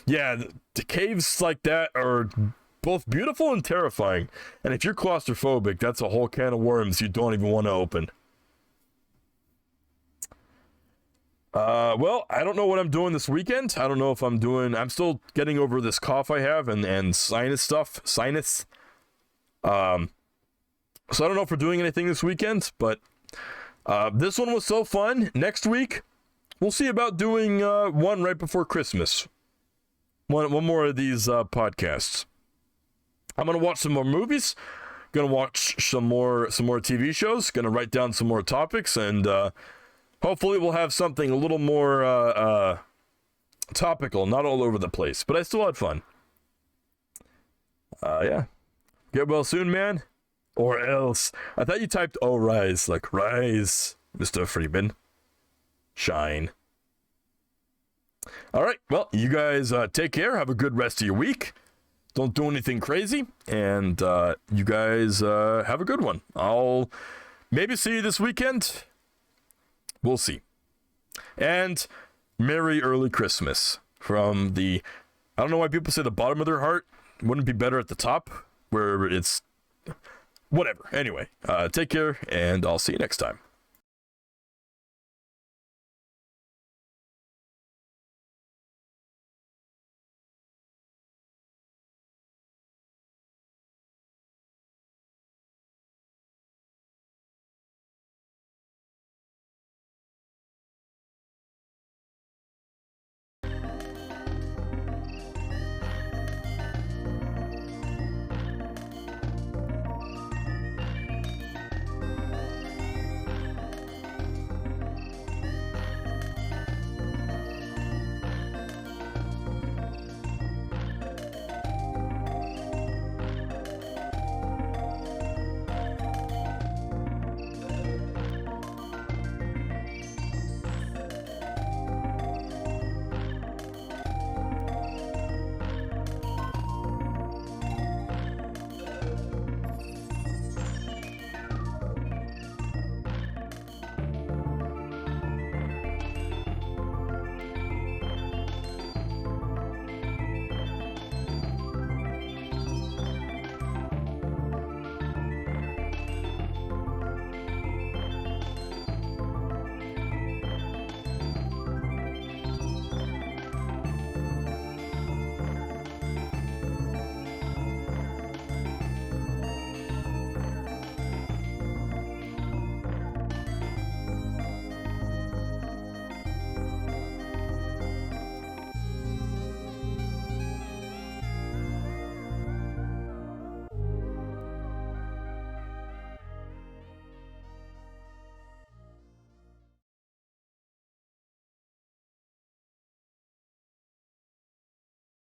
Yeah, the caves like that are both beautiful and terrifying. And if you're claustrophobic, that's a whole can of worms you don't even want to open. Well, I don't know what I'm doing this weekend. I don't know if I'm still getting over this cough I have and sinus stuff. So I don't know if we're doing anything this weekend, but this one was so fun. Next week, we'll see about doing one right before Christmas. One more of these podcasts. I'm gonna watch some more movies. Gonna watch some more TV shows. Gonna write down some more topics, and hopefully we'll have something a little more topical, not all over the place. But I still had fun. Yeah. Get well soon, man. Or else. I thought you typed "oh rise," like rise, Mr. Freeman. Shine. All right. Well, you guys take care. Have a good rest of your week. Don't do anything crazy, and you guys have a good one. I'll maybe see you this weekend. We'll see. And Merry Early Christmas from the, I don't know why people say the bottom of their heart. Wouldn't it be better at the top where it's whatever. Anyway, take care, and I'll see you next time.